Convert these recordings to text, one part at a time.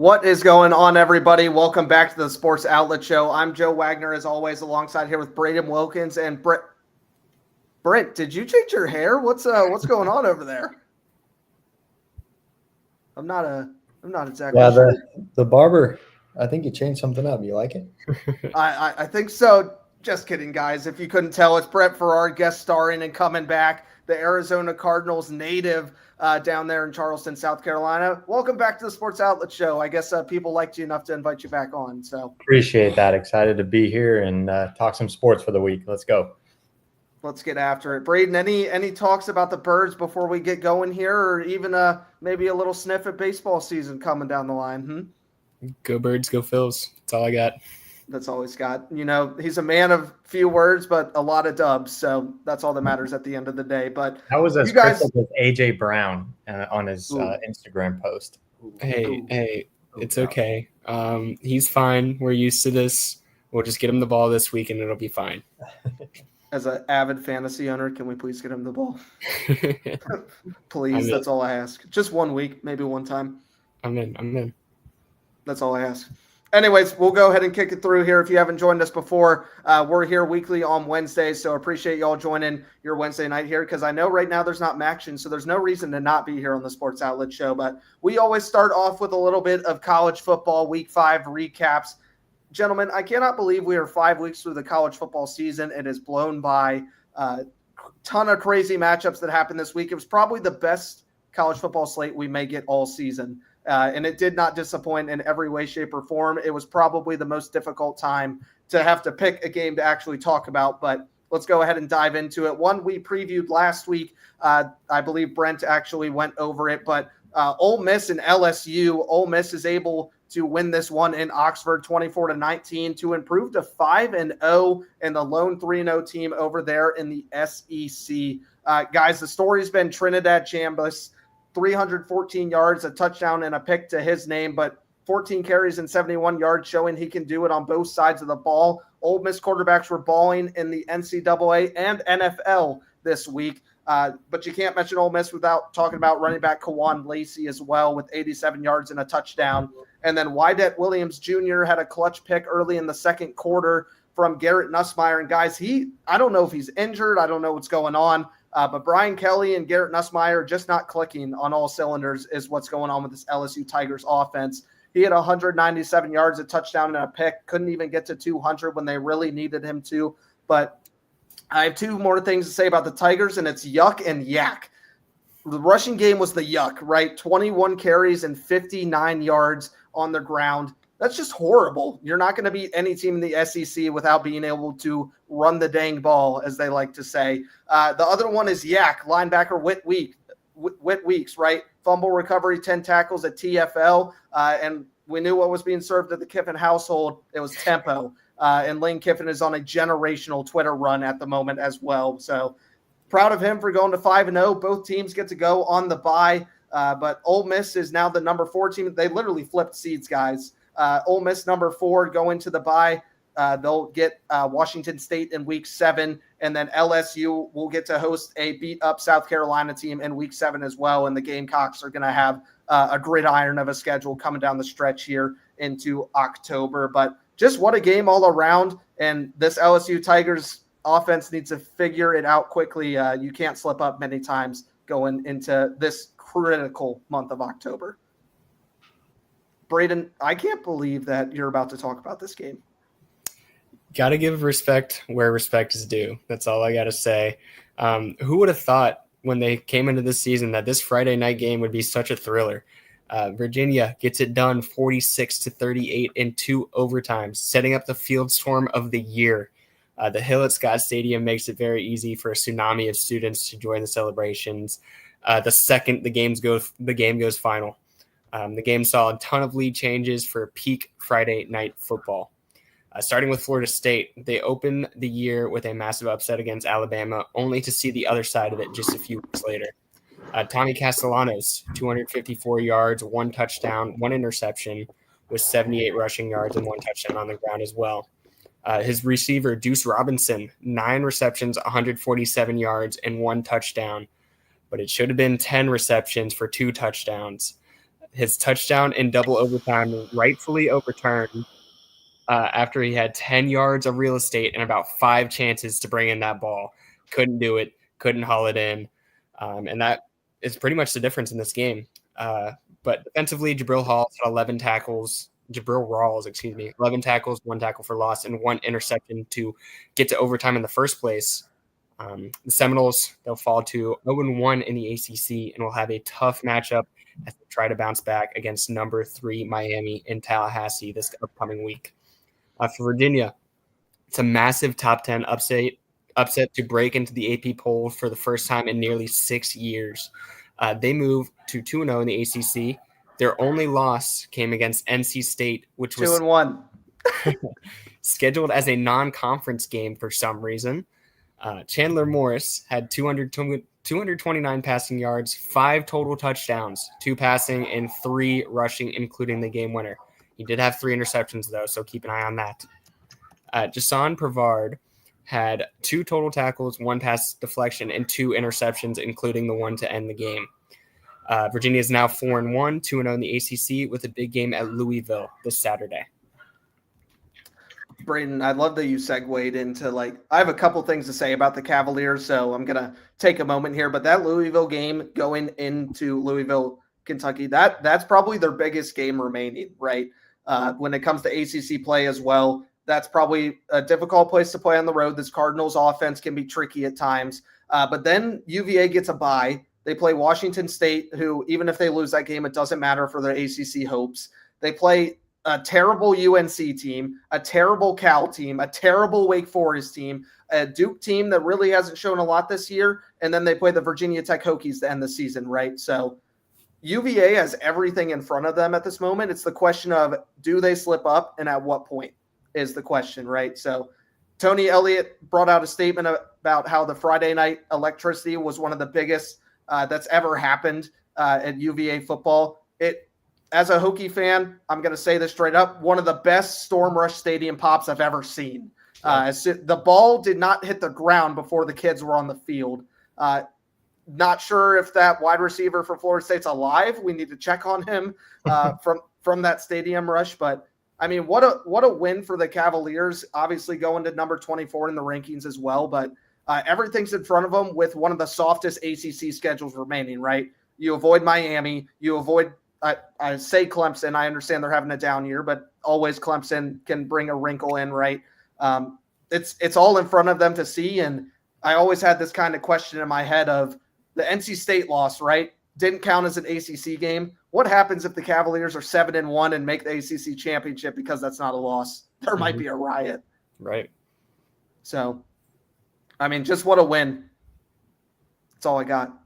What is going on, everybody? Welcome back to the Sports Outlet Show. I'm Joe Wagner, as always, alongside here with Braden Wilkins and Brett. Brent, did you change your hair? What's going on over there? I'm not exactly sure. The barber, I think you changed something up. You like it? I think so. Just kidding, guys. If you couldn't tell, it's Brett Farrar guest starring and coming back, the Arizona Cardinals native down there in Charleston, South Carolina. Welcome back to the Sports Outlet Show. I guess people liked you enough to invite you back on. So appreciate that. Excited to be here and talk some sports for the week. Let's go. Let's get after it. Braden, any talks about the Birds before we get going here, or even maybe a little sniff at baseball season coming down the line? Go Birds, go Phils. That's all I got. That's all he's got. You know, he's a man of few words, but a lot of dubs. So that's all that matters at the end of the day. But that was as cryptic as AJ Brown on his Instagram post. Hey, it's okay. He's fine. We're used to this. We'll just get him the ball this week, and it'll be fine. As an avid fantasy owner, can we please get him the ball? Please, that's all I ask. Just 1 week, maybe one time. I'm in. That's all I ask. Anyways, we'll go ahead and kick it through here. If you haven't joined us before, we're here weekly on Wednesdays, so appreciate y'all joining your Wednesday night here, because I know right now there's not action, so there's no reason to not be here on the Sports Outlet Show. But we always start off with a little bit of college football Week 5 recaps. Gentlemen, I cannot believe we are 5 weeks through the college football season. It is blown by a ton of crazy matchups that happened this week. It was probably the best college football slate we may get all season. And it did not disappoint in every way, shape, or form. It was probably the most difficult time to have to pick a game to actually talk about. But let's go ahead and dive into it. One we previewed last week. I believe Brent actually went over it. But Ole Miss and LSU. Ole Miss is able to win this one in Oxford 24-19 to improve to 5-0 and the lone 3-0 team over there in the SEC. Guys, the story's been Trinidad Chambers, 314 yards, a touchdown, and a pick to his name, but 14 carries and 71 yards, showing he can do it on both sides of the ball. Ole Miss quarterbacks were balling in the NCAA and NFL this week. But you can't mention Ole Miss without talking about running back Kawan Lacey as well, with 87 yards and a touchdown. And then Wydett Williams Jr. had a clutch pick early in the second quarter from Garrett Nussmeier. And guys, I don't know if he's injured. I don't know what's going on. But Brian Kelly and Garrett Nussmeier just not clicking on all cylinders is what's going on with this LSU Tigers offense. He had 197 yards, a touchdown, and a pick. Couldn't even get to 200 when they really needed him to. But I have two more things to say about the Tigers, and it's yuck and yak. The rushing game was the yuck, right? 21 carries and 59 yards on the ground. That's just horrible. You're not going to beat any team in the SEC without being able to run the dang ball, as they like to say. The other one is yak, linebacker Whit Weeks, right? Fumble recovery, 10 tackles at TFL, and we knew what was being served at the Kiffin household. It was tempo. And Lane Kiffin is on a generational Twitter run at the moment as well. So proud of him for going to 5-0. Both teams get to go on the bye. But Ole Miss is now the number 4 team. They literally flipped seeds, guys. Ole Miss number 4 going to the bye. They'll get Washington State in Week 7. And then LSU will get to host a beat-up South Carolina team in Week 7 as well. And the Gamecocks are going to have a gridiron of a schedule coming down the stretch here into October. But just what a game all around, and this LSU Tigers offense needs to figure it out quickly. You can't slip up many times going into this critical month of October. Braden, I can't believe that you're about to talk about this game. Got to give respect where respect is due. That's all I got to say. Who would have thought when they came into this season that this Friday night game would be such a thriller? Virginia gets it done 46-38 in 2 overtimes, setting up the field storm of the year. The Hill at Scott Stadium makes it very easy for a tsunami of students to join the celebrations. The second the game goes final. The game saw a ton of lead changes for peak Friday night football. Starting with Florida State, they opened the year with a massive upset against Alabama, only to see the other side of it just a few weeks later. Tommy Castellanos, 254 yards, 1 touchdown, 1 interception, with 78 rushing yards and 1 touchdown on the ground as well. His receiver, Deuce Robinson, 9 receptions, 147 yards, and 1 touchdown. But it should have been 10 receptions for 2 touchdowns. his touchdown in double overtime rightfully overturned after he had 10 yards of real estate and about 5 chances to bring in that ball. Couldn't do it, couldn't haul it in. And that is pretty much the difference in this game. But defensively, Jabril Rawls, 11 tackles, 11 tackles, 1 tackle for loss, and 1 interception to get to overtime in the first place. The Seminoles, they'll fall to 0-1 in the ACC and will have a tough matchup as they try to bounce back against number 3 Miami in Tallahassee this upcoming week. For Virginia, it's a massive top 10 upset to break into the AP poll for the first time in nearly 6 years. They move to 2-0 in the ACC. Their only loss came against NC State, which was 2-1 scheduled as a non-conference game for some reason. Chandler Morris had 229 passing yards, 5 total touchdowns, 2 passing and 3 rushing, including the game winner. He did have 3 interceptions, though, so keep an eye on that. Jason Pavard had 2 total tackles, 1 pass deflection, and 2 interceptions, including the one to end the game. Virginia is now 4-1, 2-0 in the ACC with a big game at Louisville this Saturday. Braden, I love that you segued into I have a couple things to say about the Cavaliers, so I'm going to take a moment here. But that Louisville game going into Louisville, Kentucky, that's probably their biggest game remaining, right? When it comes to ACC play as well, that's probably a difficult place to play on the road. This Cardinals offense can be tricky at times. But then UVA gets a bye. They play Washington State, who, even if they lose that game, it doesn't matter for their ACC hopes. They play a terrible UNC team, a terrible Cal team, a terrible Wake Forest team, a Duke team that really hasn't shown a lot this year, and then they play the Virginia Tech Hokies to end the season, right? So UVA has everything in front of them at this moment. It's the question of, do they slip up, and at what point is the question, right? So Tony Elliott brought out a statement about how the Friday night electricity was one of the biggest that's ever happened at UVA football. As a Hokie fan, I'm going to say this straight up, one of the best Storm Rush Stadium pops I've ever seen. The ball did not hit the ground before the kids were on the field. Not sure if that wide receiver for Florida State's alive. We need to check on him from that stadium rush. But, I mean, what a win for the Cavaliers, obviously going to number 24 in the rankings as well. But everything's in front of them with one of the softest ACC schedules remaining, right? You avoid Miami. You avoid I say Clemson. I understand they're having a down year, but always Clemson can bring a wrinkle in, right? It's all in front of them to see. And I always had this kind of question in my head of the NC State loss, right? Didn't count as an ACC game. What happens if the Cavaliers are 7-1 and make the ACC championship because that's not a loss? There might be a riot. Right. So, I mean, just what a win. That's all I got.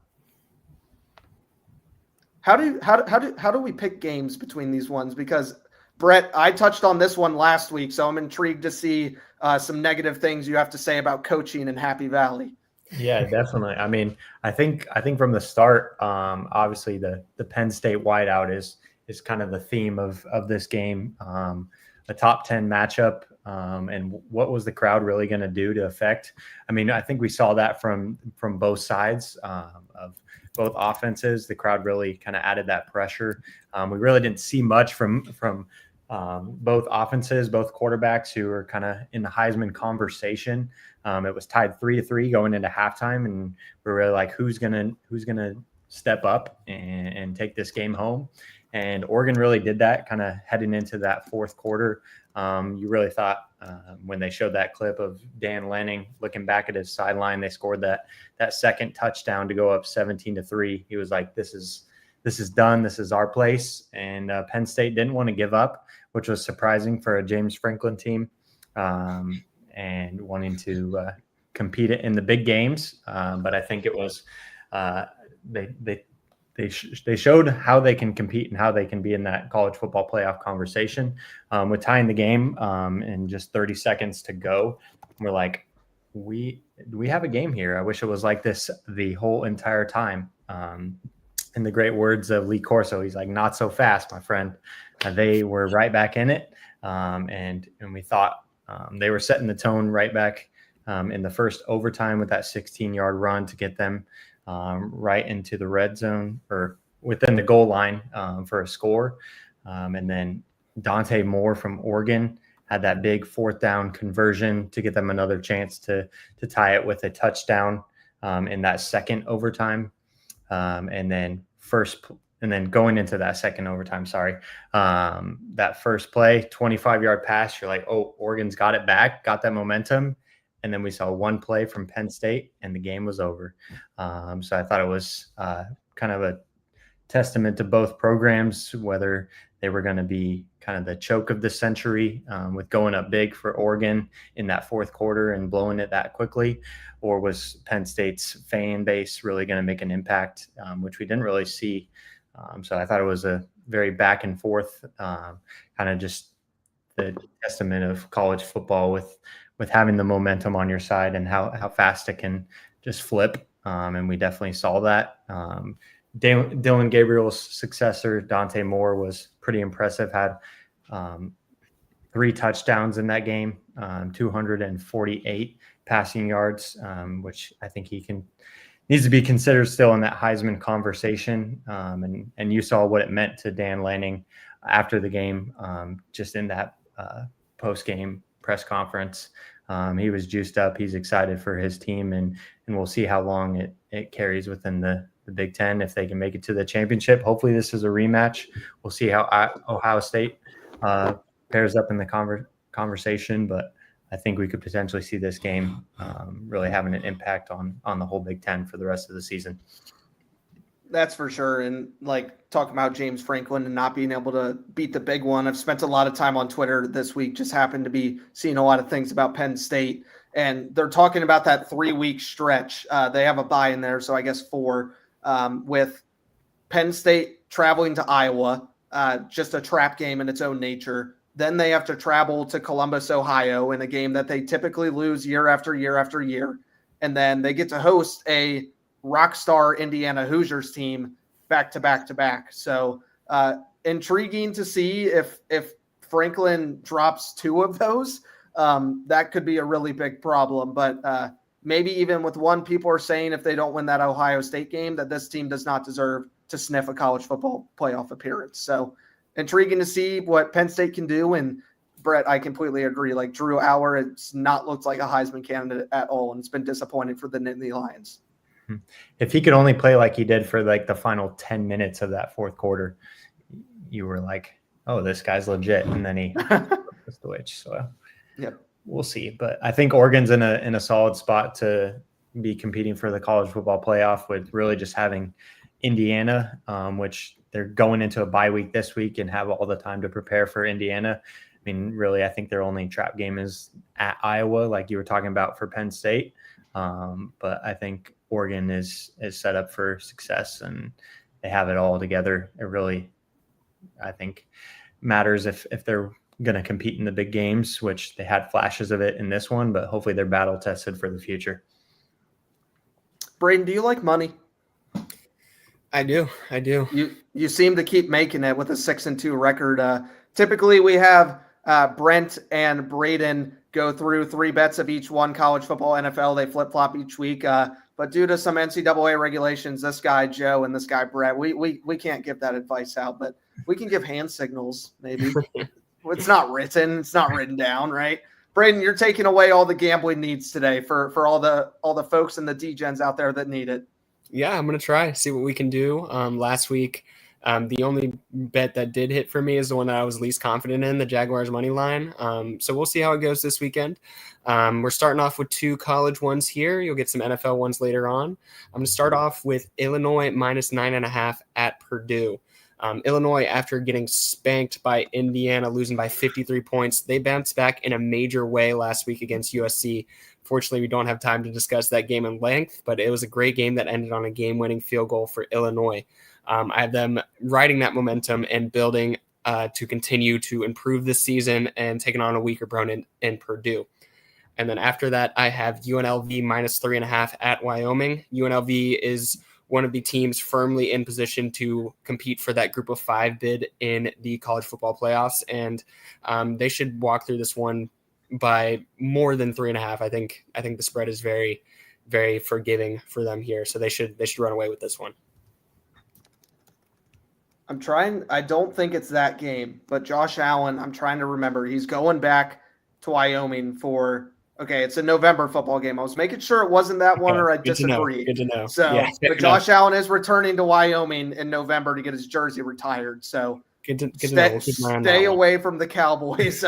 How do we pick games between these ones? Because Brett, I touched on this one last week, so I'm intrigued to see some negative things you have to say about coaching in Happy Valley. Yeah, definitely. I mean, I think from the start, obviously the Penn State whiteout is kind of the theme of this game, a top 10 matchup, and what was the crowd really going to do to affect? I mean, I think we saw that from both sides of both offenses. The crowd really kind of added that pressure. We really didn't see much from both offenses, both quarterbacks who were kind of in the Heisman conversation. It was tied 3-3 going into halftime, and we were really like, who's gonna step up and take this game home? And Oregon really did that, kind of heading into that fourth quarter. You really thought when they showed that clip of Dan Lanning looking back at his sideline, they scored that second touchdown to go up 17-3. He was like, this is done. This is our place. And Penn State didn't want to give up, which was surprising for a James Franklin team, and wanting to compete in the big games. But I think it was they showed how they can compete and how they can be in that college football playoff conversation. With tying the game in just 30 seconds to go, we're like, we have a game here. I wish it was like this the whole entire time. In the great words of Lee Corso, he's like, not so fast, my friend. They were right back in it, and we thought they were setting the tone right back in the first overtime with that 16-yard run to get them right into the red zone, or within the goal line for a score. And then Dante Moore from Oregon had that big 4th down conversion to get them another chance to tie it with a touchdown in that second overtime. And then going into that second overtime, that first play, 25-yard pass, you're like, oh, Oregon's got it back, got that momentum. And then we saw one play from Penn State and the game was over. So I thought it was kind of a testament to both programs, whether they were going to be kind of the choke of the century with going up big for Oregon in that 4th quarter and blowing it that quickly, or was Penn State's fan base really going to make an impact, which we didn't really see. So I thought it was a very back and forth kind of just the testament of college football with having the momentum on your side and how fast it can just flip. And we definitely saw that. Dylan Gabriel's successor, Dante Moore, was pretty impressive, had 3 touchdowns in that game, 248 passing yards, which I think needs to be considered still in that Heisman conversation. And you saw what it meant to Dan Lanning after the game, just in that post-game press conference. He was juiced up. He's excited for his team, and we'll see how long it carries within the Big Ten if they can make it to the championship. Hopefully this is a rematch. We'll see how Ohio State pairs up in the conversation, but I think we could potentially see this game really having an impact on the whole Big Ten for the rest of the season. That's for sure. And like talking about James Franklin and not being able to beat the big one, I've spent a lot of time on Twitter this week, just happened to be seeing a lot of things about Penn State. And they're talking about that 3-week stretch. They have a bye in there, so I guess 4, with Penn State traveling to Iowa, just a trap game in its own nature. Then they have to travel to Columbus, Ohio, in a game that they typically lose year after year after year. And then they get to host a rock star Indiana Hoosiers team back to back to back. So intriguing to see if Franklin drops 2 of those. That could be a really big problem. But maybe even with one, people are saying if they don't win that Ohio State game, that this team does not deserve to sniff a college football playoff appearance. So intriguing to see what Penn State can do. And Brett, I completely agree. Like Drew Allar, it's not looked like a Heisman candidate at all. And it's been disappointing for the Nittany Lions. If he could only play like he did for like the final 10 minutes of that 4th quarter, you were like, oh, this guy's legit. And then he switched. So we'll see. But I think Oregon's in a solid spot to be competing for the college football playoff with really just having Indiana, which they're going into a bye week this week and have all the time to prepare for Indiana. I mean, really, I think their only trap game is at Iowa, like you were talking about for Penn State. But I think Oregon is set up for success and they have it all together. It really, I think, matters if they're going to compete in the big games, which they had flashes of it in this one, but hopefully they're battle tested for the future. Braden, do you like money? I do. You seem to keep making it with a 6-2 record. Typically we have Brent and Braden go through 3 bets of each one, college football, NFL. They flip-flop each week. But due to some NCAA regulations, this guy Joe and this guy Brett, we can't give that advice out, but we can give hand signals maybe. It's not written. It's not written down, right? Braden, you're taking away all the gambling needs today for all the folks and the D-gens out there that need it. Yeah, I'm going to try, see what we can do. Last week, the only bet that did hit for me is the one that I was least confident in, the Jaguars money line. So we'll see how it goes this weekend. We're starting off with 2 college ones here. You'll get some NFL ones later on. I'm going to start off with Illinois minus 9.5 at Purdue. Illinois, after getting spanked by Indiana, losing by 53 points, they bounced back in a major way last week against USC. Fortunately, we don't have time to discuss that game in length, but it was a great game that ended on a game-winning field goal for Illinois. I have them riding that momentum and building to continue to improve this season and taking on a weaker opponent in Purdue. And then after that, I have UNLV minus 3.5 at Wyoming. UNLV is one of the teams firmly in position to compete for that group of 5 bid in the college football playoffs. And they should walk through this one by more than 3.5. I think the spread is very, very forgiving for them here. So they should run away with this one. I'm trying. I don't think it's that game, but Josh Allen, I'm trying to remember. He's going back to Wyoming for, okay, it's a November football game. I was making sure it wasn't that one, Okay, or I good to know. disagree. Good to know. So, Yeah, but Josh Allen is returning to Wyoming in November to get his jersey retired. So, good to know. We'll keep an eye on that stay one. away from the Cowboys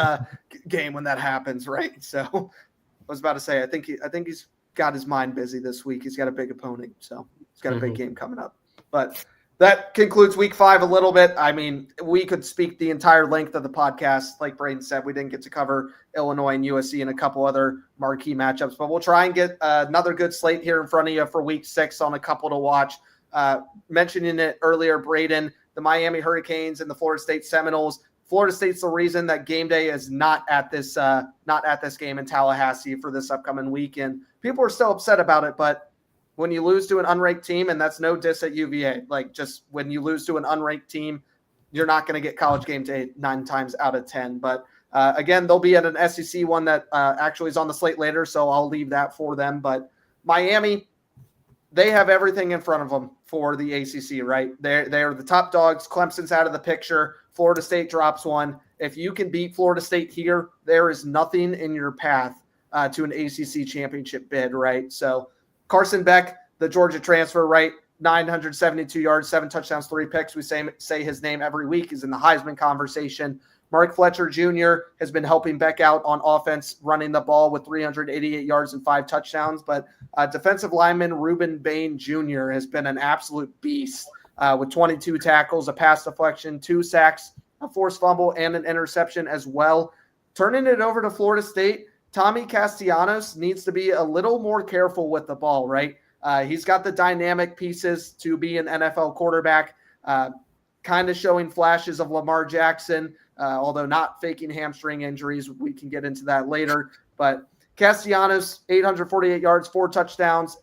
game when that happens, right? So, I was about to say, I think he's got his mind busy this week. He's got a big opponent, so he's got a big game coming up. But that concludes week 5 a little bit. I mean, we could speak the entire length of the podcast. Like Braden said, we didn't get to cover Illinois and USC and a couple other marquee matchups, but we'll try and get another good slate here in front of you for week 6 on a couple to watch. Mentioning it earlier, Braden, the Miami Hurricanes and the Florida State Seminoles. Florida State's the reason that game day is not at this game in Tallahassee for this upcoming weekend. People are still upset about it, but when you lose to an unranked team, and that's no diss at UVA, like just when you lose to an unranked team, you're not going to get college game day 9 times out of 10. But again, they'll be at an SEC one that actually is on the slate later, so I'll leave that for them. But Miami, they have everything in front of them for the ACC, right? They're the top dogs. Clemson's out of the picture. Florida State drops one. If you can beat Florida State here, there is nothing in your path to an ACC championship bid, right? So Carson Beck, the Georgia transfer, right? 972 yards, 7 touchdowns, 3 picks. We say his name every week. He's in the Heisman conversation. Mark Fletcher Jr. has been helping Beck out on offense, running the ball with 388 yards and 5 touchdowns. But defensive lineman Reuben Bain Jr. has been an absolute beast with 22 tackles, a pass deflection, 2 sacks, a forced fumble, and an interception as well. Turning it over to Florida State, Tommy Castellanos needs to be a little more careful with the ball, right? He's got the dynamic pieces to be an NFL quarterback, kind of showing flashes of Lamar Jackson, although not faking hamstring injuries. We can get into that later. But Castellanos, 848 yards, 4 touchdowns,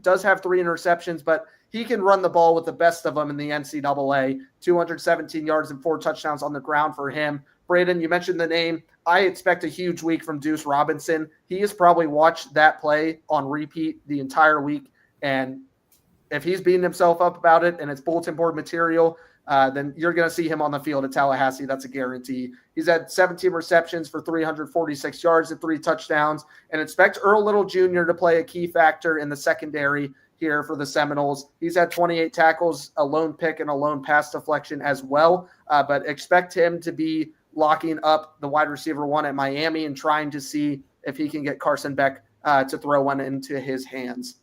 does have 3 interceptions, but he can run the ball with the best of them in the NCAA. 217 yards and 4 touchdowns on the ground for him. Braden, you mentioned the name. I expect a huge week from Deuce Robinson. He has probably watched that play on repeat the entire week. And if he's beating himself up about it and it's bulletin board material, then you're going to see him on the field at Tallahassee. That's a guarantee. He's had 17 receptions for 346 yards and 3 touchdowns. And expect Earl Little Jr. to play a key factor in the secondary here for the Seminoles. He's had 28 tackles, a lone pick, and a lone pass deflection as well. But expect him to be locking up the wide receiver 1 at Miami and trying to see if he can get Carson Beck to throw one into his hands.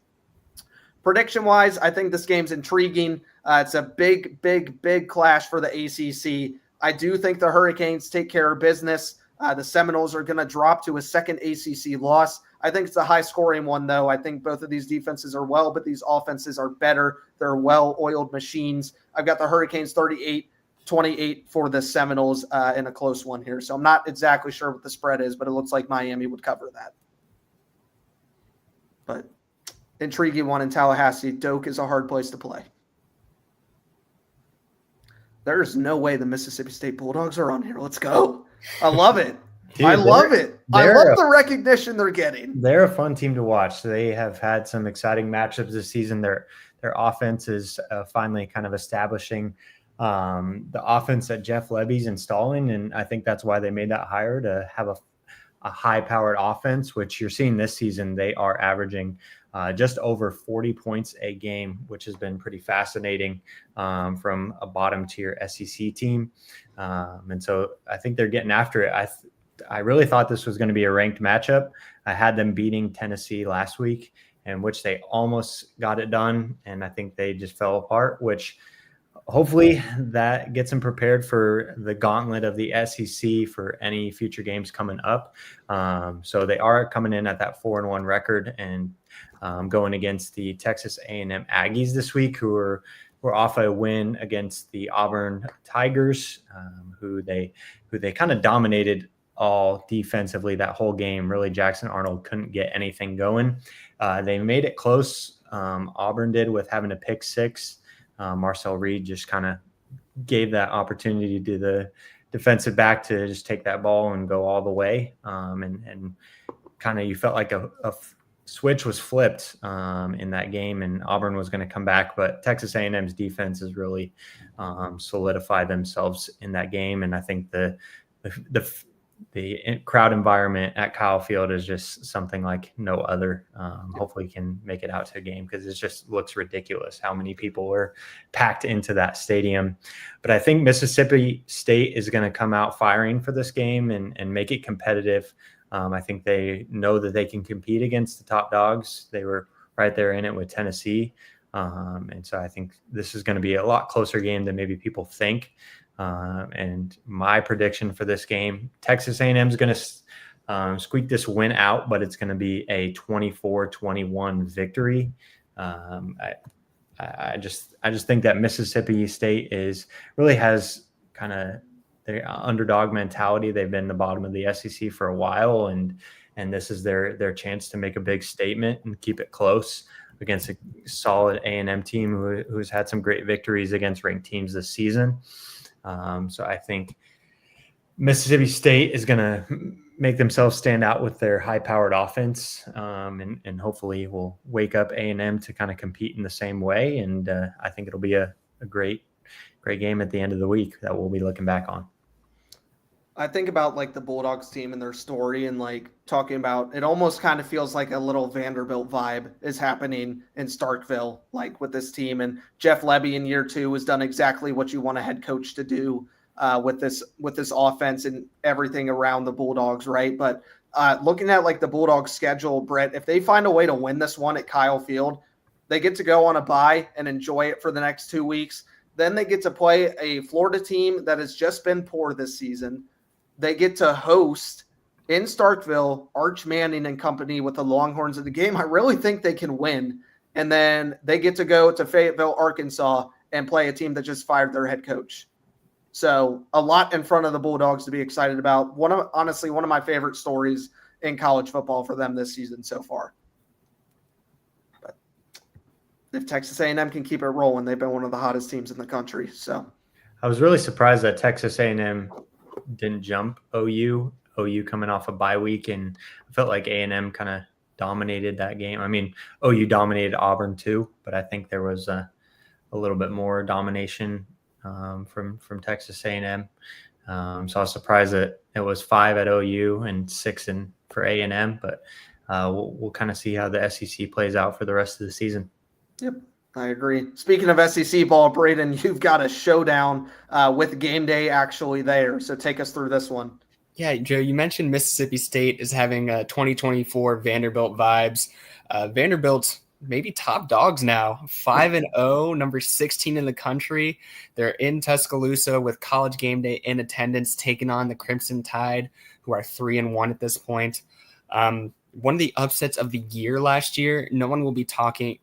Prediction-wise, I think this game's intriguing. It's a big, big, big clash for the ACC. I do think the Hurricanes take care of business. The Seminoles are going to drop to a second ACC loss. I think it's a high-scoring one, though. I think both of these defenses are well, but these offenses are better. They're well-oiled machines. I've got the Hurricanes 38-28 for the Seminoles in a close one here. So I'm not exactly sure what the spread is, but it looks like Miami would cover that. But intriguing one in Tallahassee. Doak is a hard place to play. There's no way the Mississippi State Bulldogs are on here. Let's go. I love it. Dude, I love it. I love the recognition they're getting. They're a fun team to watch. They have had some exciting matchups this season. Their offense is finally kind of establishing the offense that Jeff Levy's installing, and I think that's why they made that hire, to have a high-powered offense, which you're seeing this season. They are averaging just over 40 points a game, which has been pretty fascinating from a bottom-tier SEC team. And so I think they're getting after it. I really thought this was going to be a ranked matchup. I had them beating Tennessee last week, in which they almost got it done, and I think they just fell apart, which hopefully that gets them prepared for the gauntlet of the SEC for any future games coming up. So they are coming in at that 4-1 record and going against the Texas A&M Aggies this week, who are off a win against the Auburn Tigers, who they kind of dominated all defensively that whole game. Really, Jackson Arnold couldn't get anything going. They made it close. Auburn did, with having a pick 6. Marcel Reed just kind of gave that opportunity to the defensive back to just take that ball and go all the way. And kind of, you felt like a switch was flipped in that game, and Auburn was going to come back, but Texas A&M's defense has really solidified themselves in that game, and I think the crowd environment at Kyle Field is just something like no other. Hopefully can make it out to a game, because it just looks ridiculous how many people were packed into that stadium. But I think Mississippi State is going to come out firing for this game and make it competitive. I think they know that they can compete against the top dogs. They were right there in it with Tennessee. And so I think this is going to be a lot closer game than maybe people think. And my prediction for this game, Texas A&M is going to squeak this win out, but it's going to be a 24-21 victory. I just think that Mississippi State really has kind of their underdog mentality. They've been the bottom of the SEC for a while, and this is their chance to make a big statement and keep it close against a solid A&M team who's had some great victories against ranked teams this season. So I think Mississippi State is going to make themselves stand out with their high-powered offense, and hopefully will wake up A&M to kind of compete in the same way. And I think it'll be a great game at the end of the week that we'll be looking back on. I think about like the Bulldogs team and their story, and like talking about it almost kind of feels like a little Vanderbilt vibe is happening in Starkville, like with this team. And Jeff Lebby in year 2 has done exactly what you want a head coach to do with this offense and everything around the Bulldogs, right? But looking at like the Bulldogs schedule, Brett, if they find a way to win this one at Kyle Field, they get to go on a bye and enjoy it for the next 2 weeks. Then they get to play a Florida team that has just been poor this season. They get to host in Starkville Arch Manning and company with the Longhorns of the game. I really think they can win. And then they get to go to Fayetteville, Arkansas, and play a team that just fired their head coach. So a lot in front of the Bulldogs to be excited about. Honestly, one of my favorite stories in college football for them this season so far. But if Texas A&M can keep it rolling, they've been one of the hottest teams in the country. So I was really surprised that Texas A&M didn't jump OU coming off a bye week, and I felt like A&M kind of dominated that game. I mean, OU dominated Auburn too, but I think there was a little bit more domination from Texas A&M. So I was surprised that it was 5 at OU and 6 for A&M, but we'll kind of see how the SEC plays out for the rest of the season. Yep. I agree. Speaking of SEC ball, Braden, you've got a showdown with game day actually there. So take us through this one. Yeah, Joe, you mentioned Mississippi State is having 2024 Vanderbilt vibes. Vanderbilt's maybe top dogs now, 5-0, number 16 in the country. They're in Tuscaloosa with College Game Day in attendance, taking on the Crimson Tide, who are 3-1 at this point. One of the upsets of the year last year, no one will be taking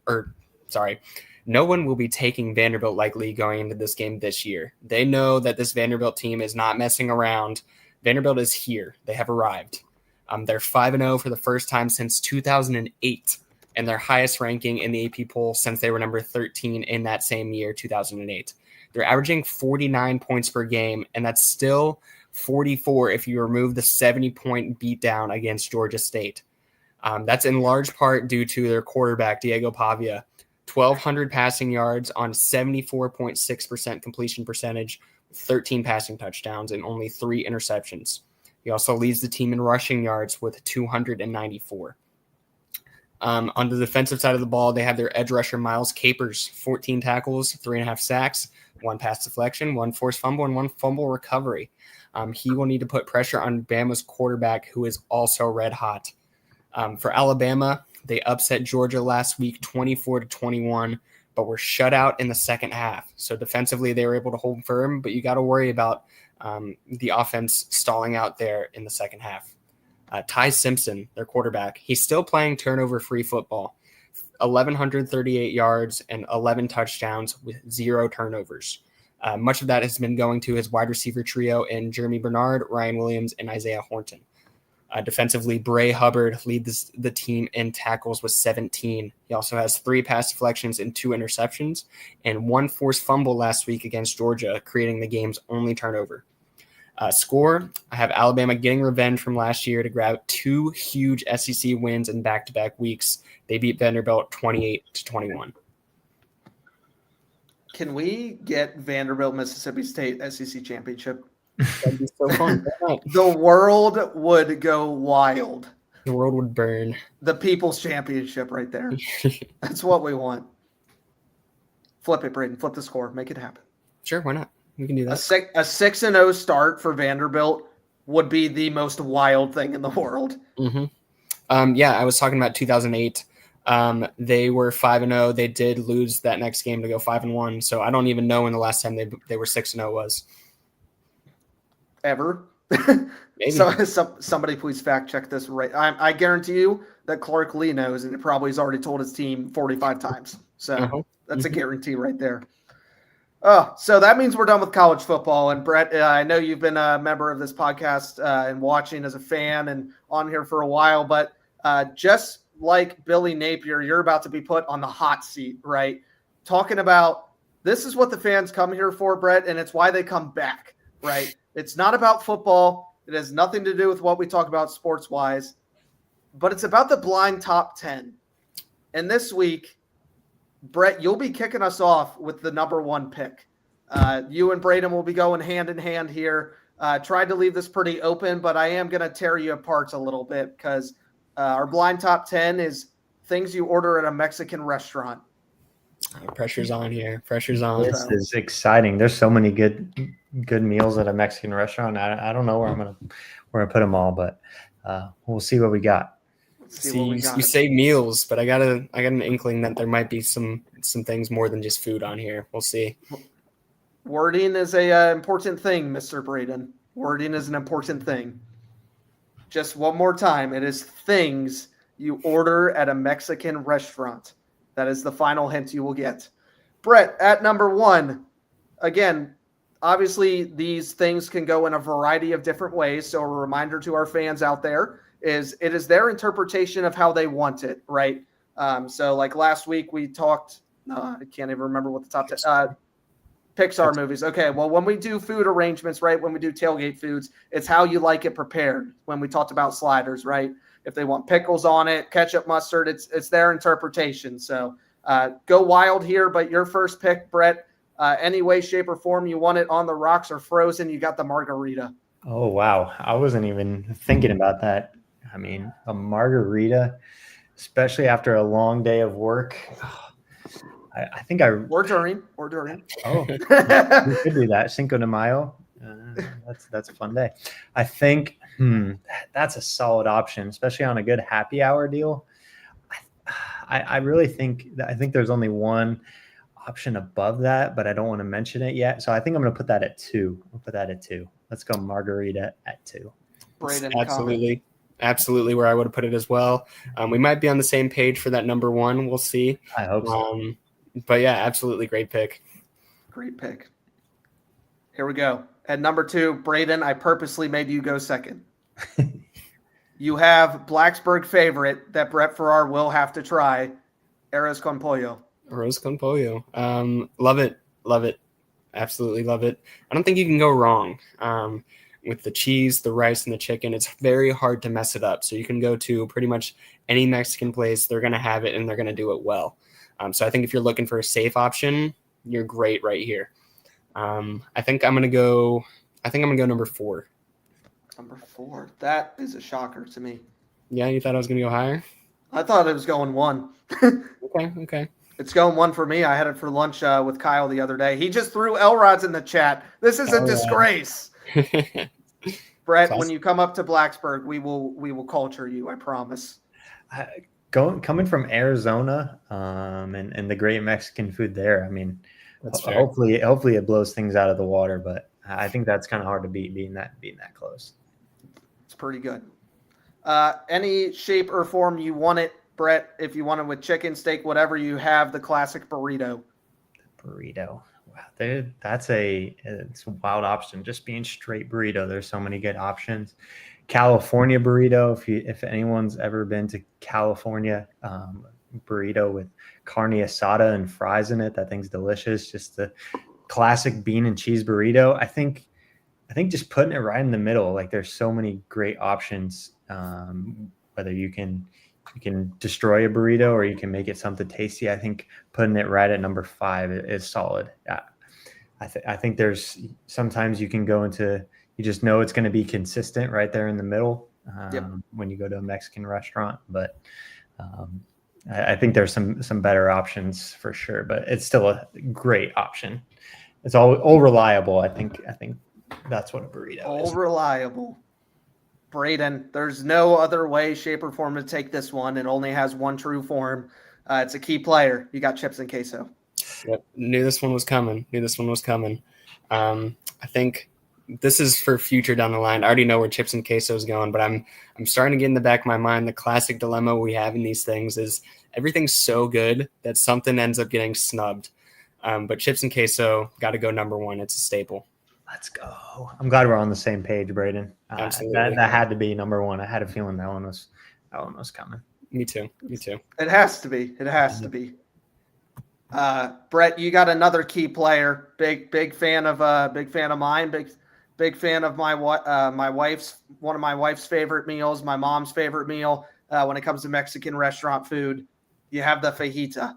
Vanderbilt likely going into this game this year. They know that this Vanderbilt team is not messing around. Vanderbilt is here. They have arrived. They're 5-0 for the first time since 2008, and their highest ranking in the AP poll since they were number 13 in that same year, 2008. They're averaging 49 points per game, and that's still 44 if you remove the 70-point beatdown against Georgia State. That's in large part due to their quarterback, Diego Pavia. 1,200 passing yards on 74.6% completion percentage, 13 passing touchdowns, and only 3 interceptions. He also leads the team in rushing yards with 294. On the defensive side of the ball, they have their edge rusher, Miles Capers, 14 tackles, 3.5 sacks, 1 pass deflection, 1 forced fumble, and 1 fumble recovery. He will need to put pressure on Bama's quarterback, who is also red hot. For Alabama, they upset Georgia last week 24-21, but were shut out in the second half. So defensively, they were able to hold firm, but you got to worry about the offense stalling out there in the second half. Ty Simpson, their quarterback, he's still playing turnover-free football. 1,138 yards and 11 touchdowns with 0 turnovers. Much of that has been going to his wide receiver trio in Jeremy Bernard, Ryan Williams, and Isaiah Horton. Defensively, Bray Hubbard leads the team in tackles with 17. He also has 3 pass deflections and 2 interceptions, and 1 forced fumble last week against Georgia, creating the game's only turnover. Score, I have Alabama getting revenge from last year to grab 2 huge SEC wins in back-to-back weeks. They beat Vanderbilt 28-21. Can we get Vanderbilt, Mississippi State SEC championship? That'd be so fun. The world would go wild. The world would burn. The People's Championship right there. That's what we want. Flip it, Braden. Flip the score. Make it happen. Sure, why not? We can do that. A 6-0 start for Vanderbilt would be the most wild thing in the world. Mm-hmm. Yeah, I was talking about 2008. They were 5-0. They did lose that next game to go 5-1. So I don't even know when the last time they were 6-0 was. Ever. Maybe. So somebody please fact check this right. I guarantee you that Clark Lee knows, and it probably has already told his team 45 times. So that's a guarantee right there. Oh, so that means we're done with college football. And Brett, I know you've been a member of this podcast and watching as a fan and on here for a while, but just like Billy Napier, you're about to be put on the hot seat, right? Talking about this is what the fans come here for, Brett, and it's why they come back, right? It's not about football. It has nothing to do with what we talk about sports-wise, but it's about the blind top 10. And this week, Brett, you'll be kicking us off with the number 1 pick. You and Braden will be going hand in hand here. Tried to leave this pretty open, but I am going to tear you apart a little bit because our blind top 10 is things you order at a Mexican restaurant. Pressure's on here. Pressure's on. This is exciting. There's so many good meals at a Mexican restaurant. I don't know where I'm gonna put them all, but we'll see what we got. You say meals, but I got an inkling that there might be some things more than just food on here. We'll see. Wording is a important thing, Mr. Braden. Wording is an important thing. Just one more time, it is things you order at a Mexican restaurant. That is the final hint you will get. Brett, at number 1, again, obviously these things can go in a variety of different ways. So a reminder to our fans out there is it is their interpretation of how they want it, right? So like last week we talked, I can't even remember what the top 10, Pixar movies. Okay, well, when we do food arrangements, right, when we do tailgate foods, it's how you like it prepared. When we talked about sliders, right? If they want pickles on it, ketchup, mustard, it's their interpretation. So go wild here, but your first pick, Brett, any way, shape, or form you want it on the rocks or frozen, you got the margarita. Oh, wow. I wasn't even thinking about that. I mean, a margarita, especially after a long day of work. I think Or during. Oh, we could do that. Cinco de Mayo. That's a fun day. I think that's a solid option, especially on a good happy hour deal. I really think there's only one option above that, but I don't want to mention it yet. So I think I'm going to put that at 2. I'll put that at 2. Let's go margarita at 2. Braden, absolutely where I would have put it as well. We might be on the same page for that number 1. We'll see. I hope so. But yeah, absolutely great pick. Great pick. Here we go. At number 2, Braden, I purposely made you go second. You have Blacksburg favorite that Brett Farrar will have to try, arroz con pollo. Arroz con pollo. Love it. Absolutely love it. I don't think you can go wrong with the cheese, the rice, and the chicken. It's very hard to mess it up. So you can go to pretty much any Mexican place. They're going to have it, and they're going to do it well. So I think if you're looking for a safe option, you're great right here. I think I'm gonna go number 4. Number 4. That is a shocker to me. Yeah, you thought I was gonna go higher? I thought it was going 1. Okay. It's going 1 for me. I had it for lunch with Kyle the other day. He just threw Elrod's in the chat. This is a disgrace. Brett, when you come up to Blacksburg, we will culture you. I promise. Coming from Arizona, and the great Mexican food there. I mean, hopefully it blows things out of the water, but I think that's kind of hard to beat being that close. It's pretty good. Any shape or form you want it, Brett, if you want it with chicken, steak, whatever, you have the classic burrito. Burrito. Wow, it's a wild option. Just being straight burrito. There's so many good options. California burrito. If anyone's ever been to California, burrito with carne asada and fries in it, that thing's delicious. Just the classic bean and cheese burrito. I think I think just putting it right in the middle, like there's so many great options. Whether you can destroy a burrito or you can make it something tasty. I think putting it right at number 5 is solid. I think there's sometimes you can go into, you just know it's going to be consistent right there in the middle when you go to a Mexican restaurant. But I think there's some better options for sure, but it's still a great option. It's all reliable. I think that's what a burrito is. All reliable. Braden, there's no other way, shape, or form to take this one. It only has one true form. It's a key player. You got chips and queso. Yep. Knew this one was coming. I think this is for future down the line. I already know where chips and queso is going, but I'm starting to get in the back of my mind the classic dilemma we have in these things is everything's so good that something ends up getting snubbed. But chips and queso got to go number 1. It's a staple. Let's go. I'm glad we're on the same page, Braden. Absolutely. That had to be number 1. I had a feeling that one was coming. Me too. It has to be. Brett, you got another key player. Big fan of mine. Big fan of my wife's, one of my wife's favorite meals, my mom's favorite meal. When it comes to Mexican restaurant food, you have the fajita.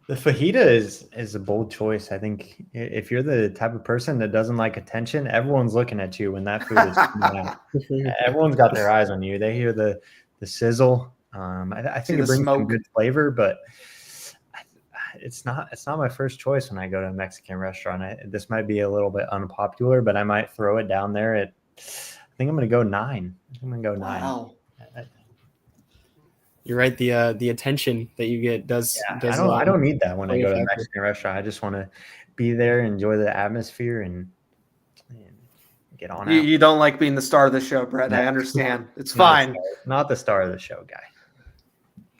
The fajita is a bold choice. I think if you're the type of person that doesn't like attention, everyone's looking at you when that food is coming out. Everyone's got their eyes on you. They hear the sizzle. I think it brings some good flavor, but it's not my first choice when I go to a Mexican restaurant. This might be a little bit unpopular, but I might throw it down there I think I'm going to go 9. Wow. You're right. The attention that you get does. I don't need that when I go to a Mexican restaurant. I just want to be there, enjoy the atmosphere, and get on out. You don't like being the star of the show, Brett. No, I understand. It's fine. Not the star of the show guy.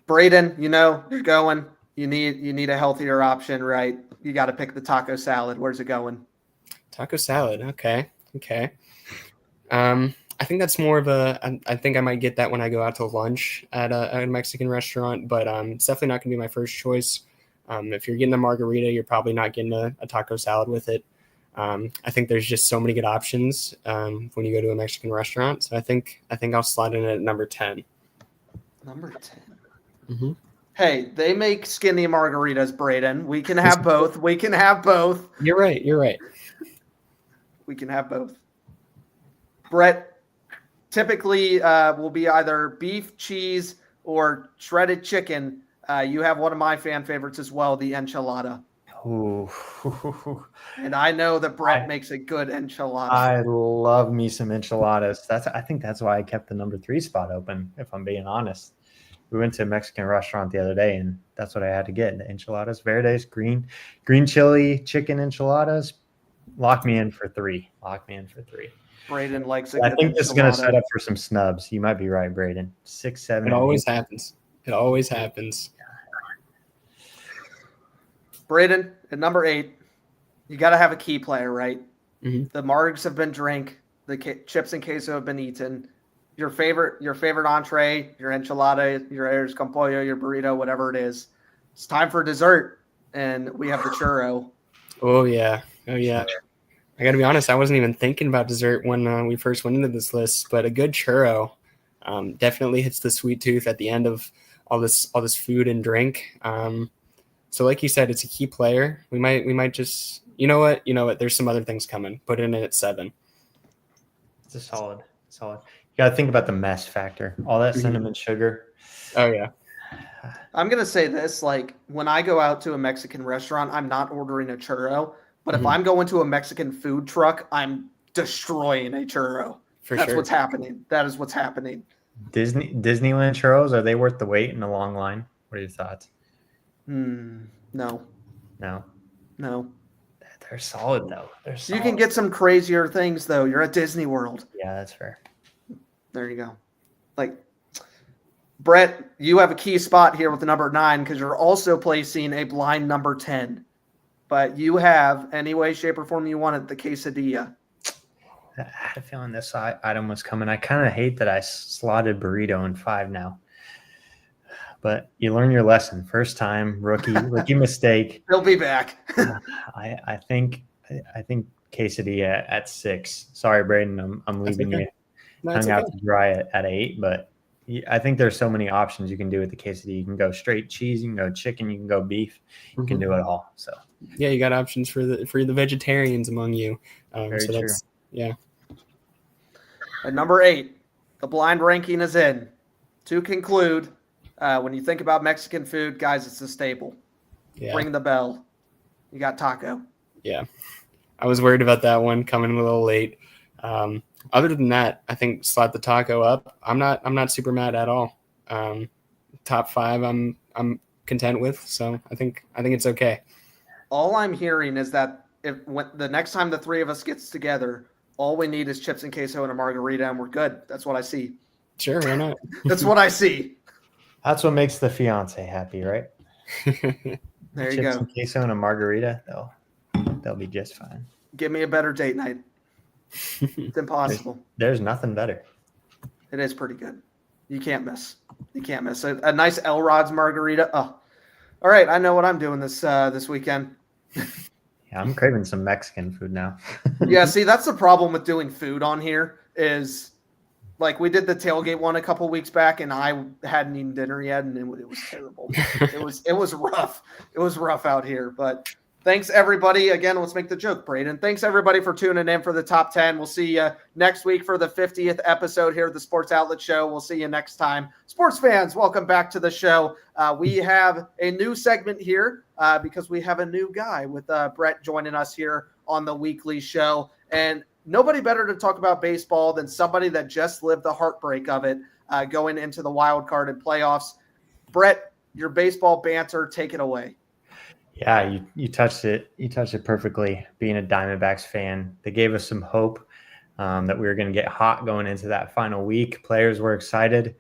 Braden, you're going. You need a healthier option, right? You got to pick the taco salad. Where's it going? Taco salad. Okay. I think that's more of I think I might get that when I go out to lunch at a Mexican restaurant, but it's definitely not going to be my first choice. If you're getting a margarita, you're probably not getting a taco salad with it. I think there's just so many good options when you go to a Mexican restaurant. So I think I'll slide in at number 10. Number 10. Mm-hmm. Hey, they make skinny margaritas, Braden. We can have both. You're right. We can have both. Brett, typically will be either beef, cheese, or shredded chicken. You have one of my fan favorites as well, the enchilada. Ooh. And I know that Brett makes a good enchilada. I love me some enchiladas. I think that's why I kept the number 3 spot open, if I'm being honest. We went to a Mexican restaurant the other day, and that's what I had to get. The enchiladas, verdes, green chili, chicken enchiladas. Lock me in for 3. Braden likes I think this is going to set up for some snubs. You might be right, Braden. 6, 7. It always happens. Braden, at number 8, you got to have a key player, right? Mm-hmm. The margs have been drank. The chips and queso have been eaten. Your favorite entree, your enchilada, your arroz con pollo, your burrito, whatever it is. It's time for dessert, and we have the churro. Oh yeah. I got to be honest, I wasn't even thinking about dessert when we first went into this list, but a good churro definitely hits the sweet tooth at the end of all this food and drink. So like you said, it's a key player. We might just, you know what? There's some other things coming. Put it in at 7. It's a solid. You got to think about the mess factor. All that cinnamon sugar. Oh yeah. I'm going to say this, like when I go out to a Mexican restaurant, I'm not ordering a churro, but if I'm going to a Mexican food truck, I'm destroying a churro. That's what's happening. That is what's happening. Disneyland churros, are they worth the wait in a long line? What are your thoughts? No. They're solid though. You can get some crazier things though. You're at Disney World. Yeah, that's fair. There you go. Like Brett, you have a key spot here with the number 9 because you're also placing a blind number 10. But you have, any way, shape, or form you want it, the quesadilla. I had a feeling this item was coming. I kind of hate that I slotted burrito in 5 now. But you learn your lesson. First time, rookie mistake. He'll be back. I think quesadilla at 6. Sorry, Braden, I'm leaving okay. you No, it's hung out okay. to dry at 8, but I think there's so many options you can do with the quesadilla. You can go straight cheese, you can go chicken, you can go beef, you can do it all. So yeah, you got options for the vegetarians among you. very true. Yeah. At number 8, the blind ranking is in. To conclude, when you think about Mexican food, guys, it's a staple. Yeah. Ring the bell. You got taco. Yeah. I was worried about that one coming a little late. Other than that, I think slap the taco up. I'm not super mad at all. Top 5, I'm content with. So I think it's okay. All I'm hearing is that when the next time the three of us gets together, all we need is chips and queso and a margarita, and we're good. That's what I see. Sure, why not? That's what I see. That's what makes the fiance happy, right? There you Chips go. and queso and a margarita, they'll be just fine. Give me a better date night. It's impossible. There's nothing better. It is pretty good. You can't miss. You can't miss. A nice Elrod's margarita. Oh, all right. I know what I'm doing this weekend. Yeah, I'm craving some Mexican food now. Yeah, see, that's the problem with doing food on here is like we did the tailgate one a couple weeks back, and I hadn't eaten dinner yet, and it was terrible. It was rough. It was rough out here, but thanks everybody. Again, let's make the joke, Braden. Thanks everybody for tuning in for the top 10. We'll see you next week for the 50th episode here at the Sports Outlet Show. We'll see you next time. Sports fans, welcome back to the show. We have a new segment here because we have a new guy with Brett joining us here on the weekly show. And nobody better to talk about baseball than somebody that just lived the heartbreak of it going into the wild card and playoffs. Brett, your baseball banter, take it away. Yeah, you touched it. You touched it perfectly. Being a Diamondbacks fan, they gave us some hope that we were going to get hot going into that final week. Players were excited,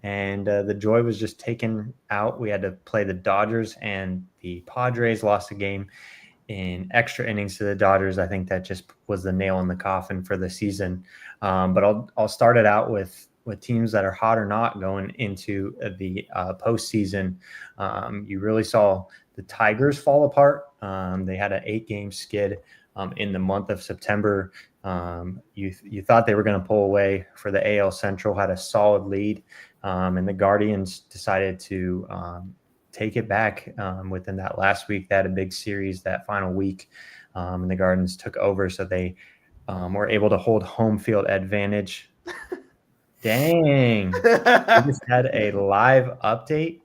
and the joy was just taken out. We had to play the Dodgers, and the Padres lost a game in extra innings to the Dodgers. I think that just was the nail in the coffin for the season. But I'll start it out with teams that are hot or not going into the postseason. You really saw the Tigers fall apart. They had an 8-game skid in the month of September. You thought they were going to pull away for the AL Central, had a solid lead, and the Guardians decided to take it back within that last week. They had a big series that final week, and the Guardians took over, so they were able to hold home field advantage. Dang. We just had a live update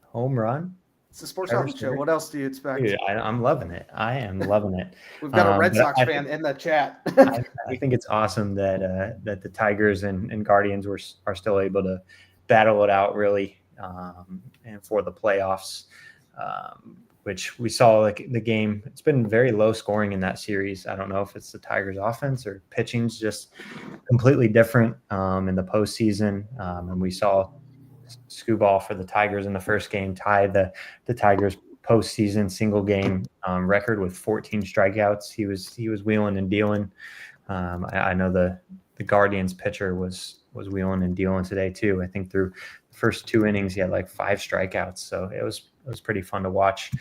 home run. It's the Sports Outlet Show. What else do you expect? Dude, I'm loving it. I am loving it. We've got a Red Sox fan in the chat. I think it's awesome that the Tigers and Guardians are still able to battle it out really and for the playoffs, which we saw like the game. It's been very low scoring in that series. I don't know if it's the Tigers offense or pitching's just completely different in the postseason. And we saw Skubal for the Tigers in the first game tie the Tigers postseason single game record with 14 strikeouts. He was wheeling and dealing. I know the Guardians pitcher was wheeling and dealing today too. I think through the first 2 innings he had like 5 strikeouts, so it was pretty fun to watch.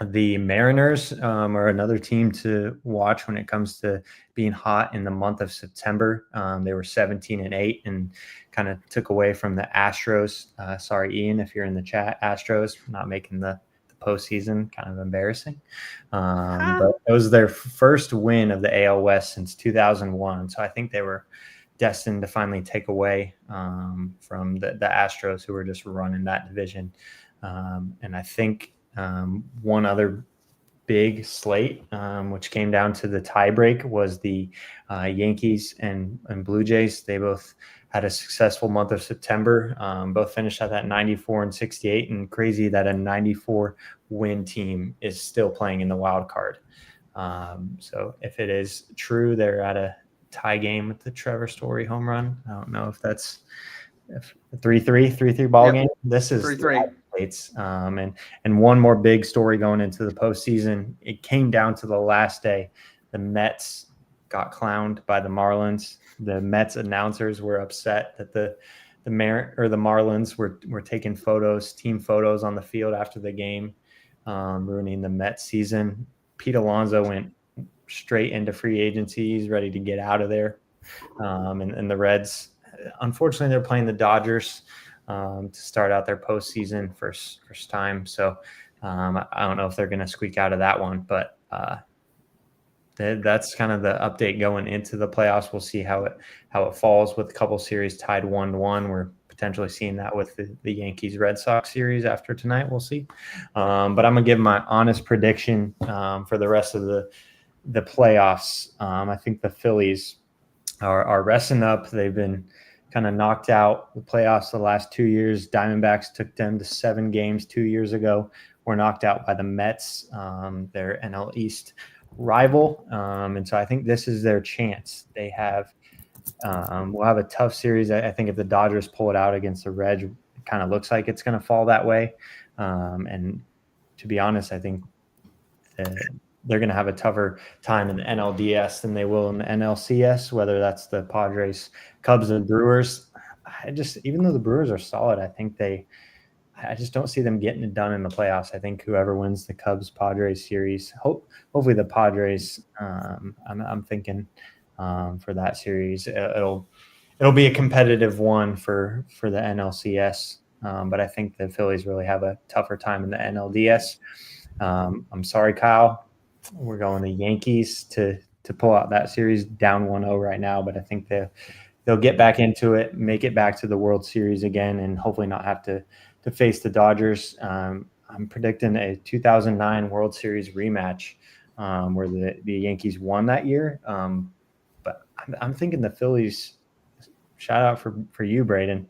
The Mariners are another team to watch when it comes to being hot in the month of September. They were 17-8 and kind of took away from the Astros. Sorry, Ian, if you're in the chat. Astros not making the postseason, kind of embarrassing. But it was their first win of the AL West since 2001. So I think they were destined to finally take away from the Astros, who were just running that division. And I think one other big slate, which came down to the tiebreak, was the Yankees and Blue Jays. They both had a successful month of September. Both finished at that 94 and 68, and crazy that a 94 win team is still playing in the wild card. So if it is true, they're at a tie game with the Trevor Story home run. I don't know if that's 3-3 ball game. This is 3-3. And one more big story going into the postseason. It came down to the last day. The Mets got clowned by the Marlins. The Mets announcers were upset that the Marlins were taking team photos on the field after the game, ruining the Mets season. Pete Alonso went straight into free agency. He's ready to get out of there. And the Reds, unfortunately, they're playing the Dodgers to start out their postseason first time. So I don't know if they're going to squeak out of that one, but that's kind of the update going into the playoffs. We'll see how it falls with a couple series tied 1-1. We're potentially seeing that with the Yankees Red Sox series after tonight. We'll see. But I'm gonna give my honest prediction for the rest of the playoffs. I think the Phillies are resting up. They've been kind of knocked out the playoffs the last 2 years. Diamondbacks took them to 7 games 2 years ago. Were knocked out by the Mets, their NL East rival. And so I think this is their chance. They have we'll have a tough series. I think if the Dodgers pull it out against the Reds, it kind of looks like it's going to fall that way. And to be honest, I think they're going to have a tougher time in the NLDS than they will in the NLCS, whether that's the Padres, Cubs, and Brewers. Even though the Brewers are solid, I just don't see them getting it done in the playoffs. I think whoever wins the Cubs-Padres series, hopefully the Padres, I'm thinking for that series, it'll be a competitive one for the NLCS. But I think the Phillies really have a tougher time in the NLDS. I'm sorry, Kyle. We're going the Yankees to pull out that series down 1-0 right now, but I think they'll get back into it, make it back to the World Series again, and hopefully not have to face the Dodgers. I'm predicting a 2009 World Series rematch where the Yankees won that year. But I'm thinking the Phillies, shout out for you, Braden.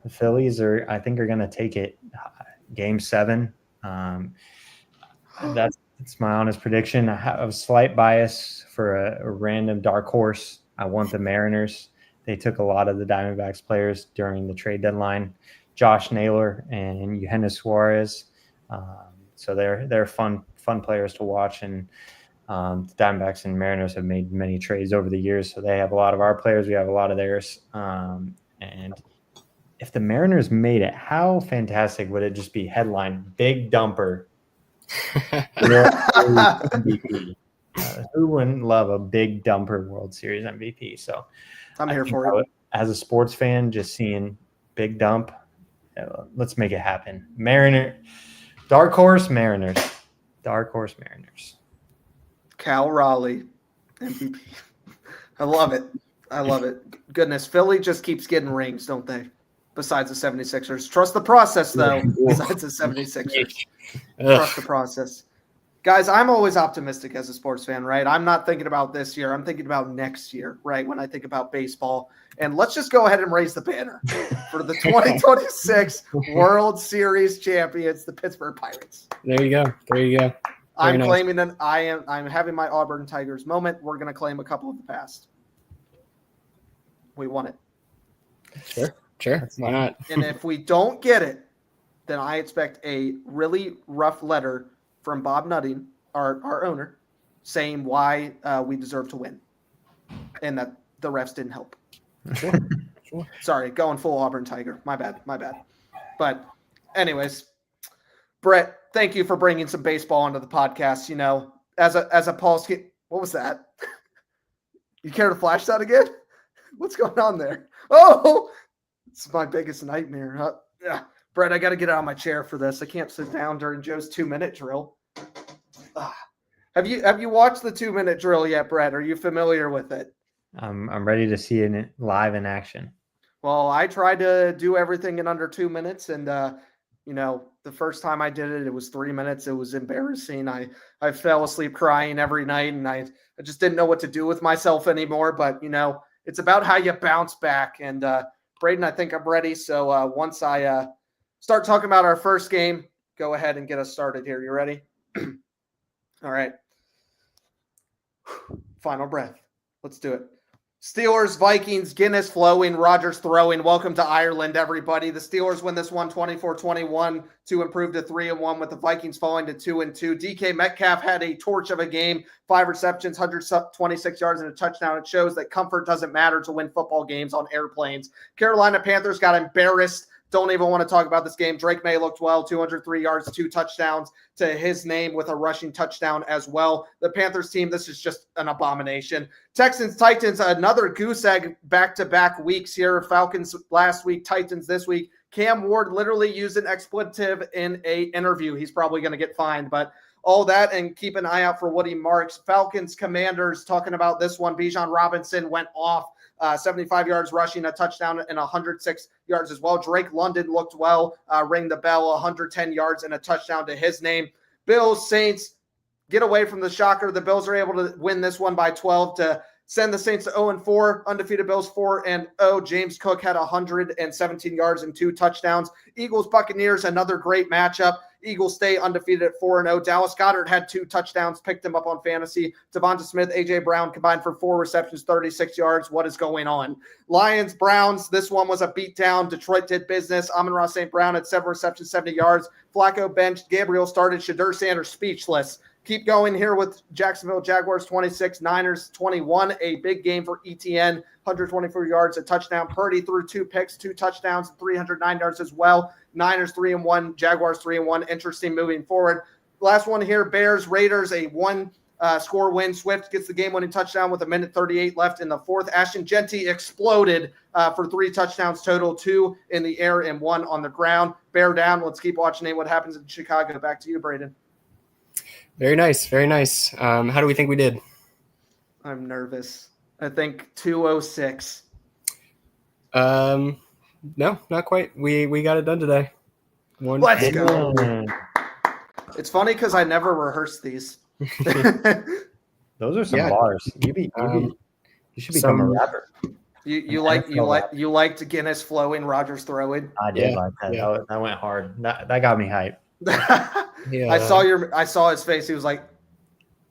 The Phillies I think are going to take it game 7. That's my honest prediction. I have a slight bias for a random dark horse. I want the Mariners. They took a lot of the Diamondbacks players during the trade deadline. Josh Naylor and Eugenio Suarez. So they're fun players to watch. And the Diamondbacks and Mariners have made many trades over the years. So they have a lot of our players. We have a lot of theirs. And if the Mariners made it, how fantastic would it just be? Headline, Big Dumper. MVP. Who wouldn't love a Big Dumper World Series MVP? So I'm here for it. As a sports fan, just seeing Big Dump, let's make it happen. Dark Horse Mariners. Cal Raleigh, MVP. I love it. Goodness, Philly just keeps getting rings, don't they? Besides the 76ers. Trust the process, though, besides the 76ers. Trust the process. Guys, I'm always optimistic as a sports fan, right? I'm not thinking about this year. I'm thinking about next year, right, when I think about baseball. And let's just go ahead and raise the banner for the 2026 World Series champions, the Pittsburgh Pirates. There you go. I'm claiming that I'm having my Auburn Tigers moment. We're going to claim a couple of the past. We won it. Sure. Why not? And if we don't get it, then I expect a really rough letter from Bob Nutting, our owner, saying why we deserve to win and that the refs didn't help. Sure. Sorry, going full Auburn Tiger. My bad. But anyways, Brett, thank you for bringing some baseball onto the podcast. You know, as a Paul Skin, what was that? You care to flash that again? What's going on there? Oh, it's my biggest nightmare. Yeah. Brett, I got to get out of my chair for this. I can't sit down during Joe's 2-minute drill. Have you watched the 2-minute drill yet, Brett? Are you familiar with it? I'm ready to see it live in action. Well, I tried to do everything in under 2 minutes, and the first time I did it, it was 3 minutes. It was embarrassing. I fell asleep crying every night, and I just didn't know what to do with myself anymore. But it's about how you bounce back. And Braden, I think I'm ready. So once I start talking about our first game, go ahead and get us started here. You ready? All right. Final breath. Let's do it. Steelers, Vikings, Guinness flowing, Rodgers throwing. Welcome to Ireland, everybody. The Steelers win this one 24-21 to improve to 3-1 with the Vikings falling to 2-2. DK Metcalf had a torch of a game, 5 receptions, 126 yards and a touchdown. It shows that comfort doesn't matter to win football games on airplanes. Carolina Panthers got embarrassed don't even want to talk about this game. Drake May looked well, 203 yards, 2 touchdowns to his name with a rushing touchdown as well. The Panthers team, this is just an abomination. Texans, Titans, another goose egg back-to-back weeks here. Falcons last week, Titans this week. Cam Ward literally used an expletive in a interview. He's probably going to get fined, but all that, and keep an eye out for Woody Marks. Falcons, Commanders, talking about this one. Bijan Robinson went off, 75 yards rushing, a touchdown, and 106 yards as well. Drake London looked well, ring the bell, 110 yards and a touchdown to his name. Bills, Saints, get away from the shocker. The Bills are able to win this one by 12 to send the Saints to 0-4, undefeated Bills 4-0. James Cook had 117 yards and 2 touchdowns. Eagles, Buccaneers, another great matchup. Eagles stay undefeated at 4-0. Dallas Goedert had 2 touchdowns, picked them up on fantasy. Devonta Smith, A.J. Brown combined for 4 receptions, 36 yards. What is going on? Lions, Browns, this one was a beatdown. Detroit did business. Amon-Ra St. Brown had 7 receptions, 70 yards. Flacco benched. Gabriel started. Shadur Sanders speechless. Keep going here with Jacksonville Jaguars 26, Niners 21. A big game for ETN, 124 yards, a touchdown. Purdy threw 2 picks, 2 touchdowns, 309 yards as well. Niners 3-1, Jaguars 3-1. Interesting moving forward. Last one here, Bears, Raiders, a 1-score win. Swift gets the game-winning touchdown with 1:38 left in the fourth. Ashton Genty exploded for 3 touchdowns total, 2 in the air and 1 on the ground. Bear down. Let's keep watching what happens in Chicago. Back to you, Braden. Very nice. Very nice. How do we think we did? I'm nervous. I think 206. No, not quite. We got it done today. Let's go. It's funny because I never rehearsed these. Those are some bars. You should become a rapper. You liked Guinness flowing, Rogers throwing. I did like that. Yeah. That went hard. That got me hyped. Yeah. I saw his face. He was like,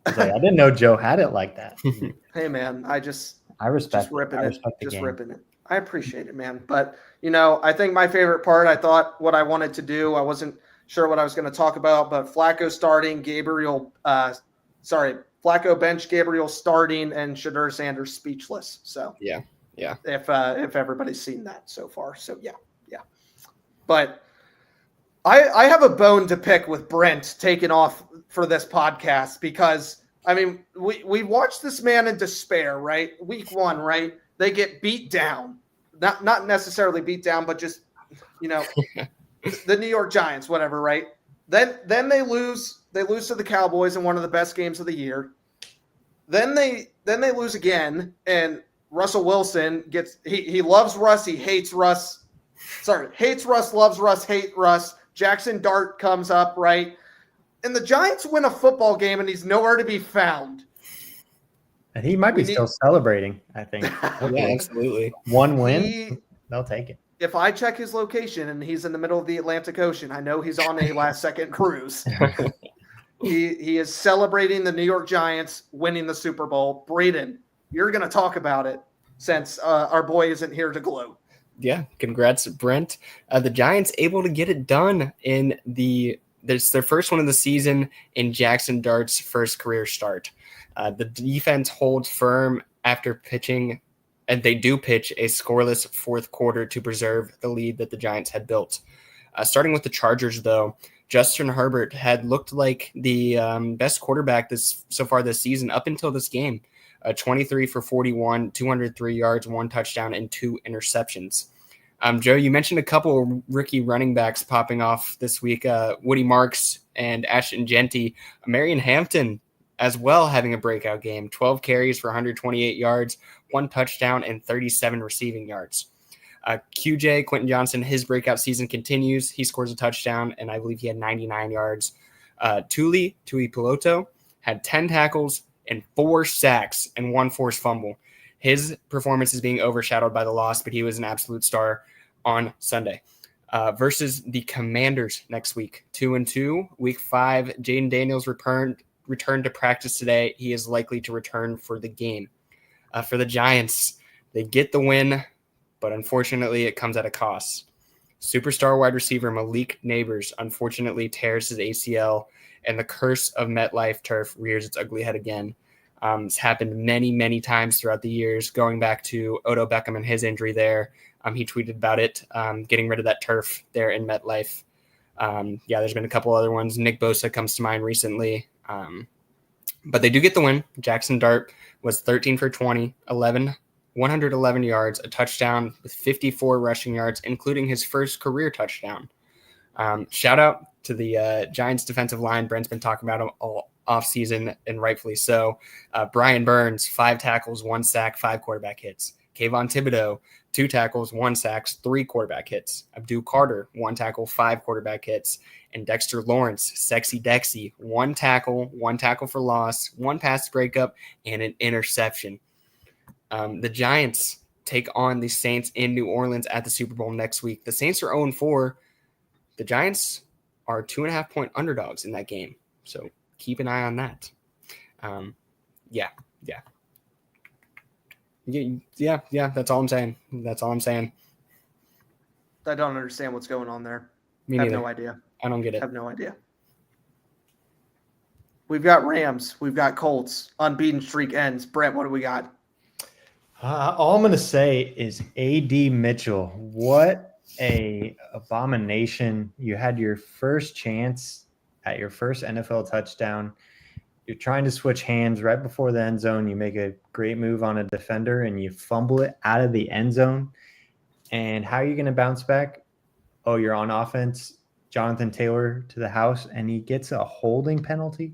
I didn't know Joe had it like that. Hey man, I respect ripping it. Ripping it. I appreciate it, man. But I think my favorite part, I thought what I wanted to do, I wasn't sure what I was going to talk about, but Flacco starting, Flacco bench, Gabriel starting, and Shadur Sanders speechless. So yeah. If everybody's seen that so far, so yeah. But I have a bone to pick with Brent taking off for this podcast because, we watched this man in despair, right? Week 1, right? They get beat down. Not necessarily beat down, but just, the New York Giants, whatever, right? Then they lose. They lose to the Cowboys in one of the best games of the year. Then they lose again, and Russell Wilson he loves Russ, he hates Russ. Hates Russ, loves Russ, hate Russ. Jackson Dart comes up, right? And the Giants win a football game, and he's nowhere to be found. And he might be still celebrating, I think. Yeah, absolutely. 1 win, they'll take it. If I check his location and he's in the middle of the Atlantic Ocean, I know he's on a last-second cruise. He is celebrating the New York Giants winning the Super Bowl. Braden, you're going to talk about it since our boy isn't here to gloat. Yeah, congrats, Brent. The Giants able to get it done in their first one of the season in Jackson Dart's first career start. The defense holds firm after pitching, and they do pitch a scoreless fourth quarter to preserve the lead that the Giants had built. Starting with the Chargers, though, Justin Herbert had looked like the best quarterback so far this season up until this game. 23 for 41, 203 yards, 1 touchdown, and 2 interceptions. Joe, you mentioned a couple of rookie running backs popping off this week, Woody Marks and Ashton Genty. Marion Hampton as well having a breakout game, 12 carries for 128 yards, 1 touchdown, and 37 receiving yards. QJ, Quentin Johnson, his breakout season continues. He scores a touchdown, and I believe he had 99 yards. Tuli Piloto had 10 tackles and 4 sacks and 1 forced fumble. His performance is being overshadowed by the loss, but he was an absolute star on Sunday. Versus the Commanders next week, 2-2. Week 5, Jaden Daniels returned to practice today. He is likely to return for the game. For the Giants, they get the win, but unfortunately it comes at a cost. Superstar wide receiver Malik Neighbors unfortunately tears his ACL, and the curse of MetLife turf rears its ugly head again. It's happened many, many times throughout the years, going back to Odell Beckham and his injury there, He tweeted about it, getting rid of that turf there in MetLife. There's been a couple other ones. Nick Bosa comes to mind recently. But they do get the win. Jackson Dart was 13 for 20, 111 yards, a touchdown with 54 rushing yards, including his first career touchdown. Shout out to the Giants defensive line. Brent's been talking about them all offseason, and rightfully so. Brian Burns, 5 tackles, 1 sack, 5 quarterback hits. Kayvon Thibodeau, 2 tackles, 1 sack, 3 quarterback hits. Abdul Carter, 1 tackle, 5 quarterback hits. And Dexter Lawrence, Sexy Dexy, 1 tackle for loss, 1 pass breakup, and an interception. The Giants take on the Saints in New Orleans at the Super Bowl next week. The Saints are 0-4. The Giants are 2.5-point underdogs in that game. So keep an eye on that. Yeah. That's all I'm saying. I don't understand what's going on there. Me I have neither. no idea. I don't get I it. have no idea. We've got Rams. We've got Colts. Unbeaten streak ends. Brent, what do we got? All I'm going to say is A.D. Mitchell. What a abomination. You had your first chance at your first NFL touchdown. You're trying to switch hands right before the end zone. You make a great move on a defender and you fumble it out of the end zone. And how are you going to bounce back? Oh, you're on offense. Jonathan Taylor to the house, and he gets a holding penalty.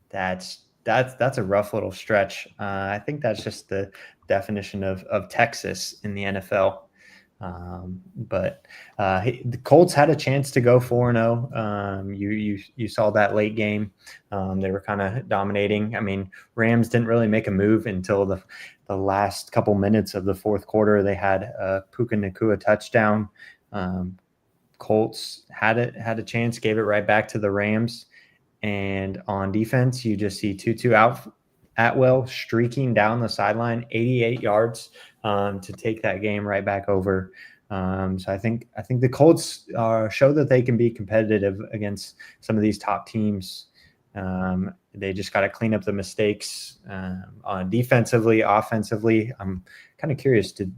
That's a rough little stretch. I think that's just the definition of Texas in the NFL. But the Colts had a chance to go 4-0. You saw that late game. They were kind of dominating. I mean, Rams didn't really make a move until the last couple minutes of the fourth quarter. They had a Puka Nacua touchdown. Colts had a chance, gave it right back to the Rams. And on defense, you just see Tutu Atwell streaking down the sideline, 88 yards to take that game right back over. So I think the Colts show that they can be competitive against some of these top teams. They just got to clean up the mistakes on defensively, offensively. I'm kind of curious. Do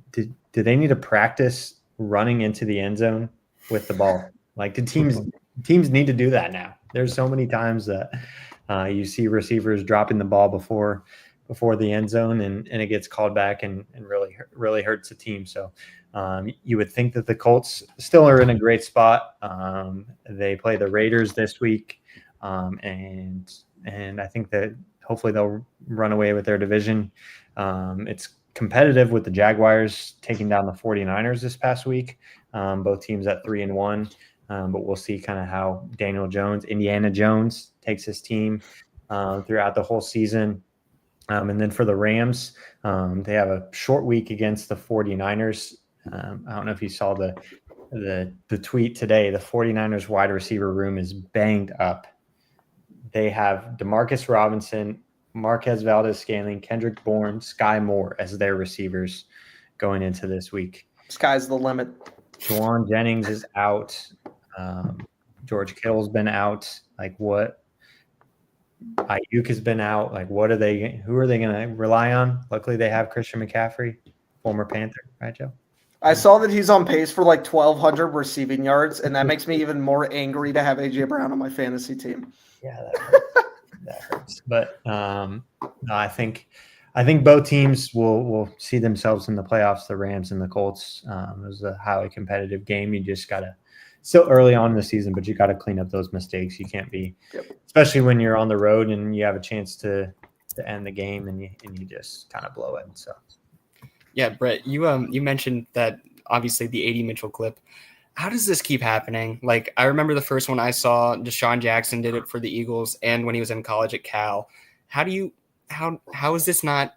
they need to practice running into the end zone with the ball? Like, the teams need to do that now. There's so many times that you see receivers dropping the ball before the end zone, and it gets called back and really hurts the team. So you would think that the Colts still are in a great spot. They play the Raiders this week, and I think that hopefully they'll run away with their division. It's competitive with the Jaguars taking down the 49ers this past week. Both teams at 3-1. But we'll see kind of how Indiana Jones takes his team throughout the whole season. And then for the Rams, they have a short week against the 49ers. I don't know if you saw the tweet today. The 49ers wide receiver room is banged up. They have DeMarcus Robinson, Marquez Valdez-Scantling, Kendrick Bourne, Sky Moore as their receivers going into this week. Sky's the limit. Juwan Jennings is out. George Kittle's been out. Like, what? Ayuk has been out. Like, who are they going to rely on? Luckily, they have Christian McCaffrey, former Panther, right, Joe? I saw that he's on pace for like 1,200 receiving yards, and that makes me even more angry to have A.J. Brown on my fantasy team. Yeah, that hurts. But I think both teams will see themselves in the playoffs, the Rams and the Colts. It was a highly competitive game. You just got to – still early on in the season, but you got to clean up those mistakes. You can't be especially when you're on the road and you have a chance to end the game and you just kind of blow it. So, yeah, Brett, you mentioned that obviously the A.D. Mitchell clip. How does this keep happening? Like, I remember the first one I saw, Deshaun Jackson did it for the Eagles and when he was in college at Cal. How is this not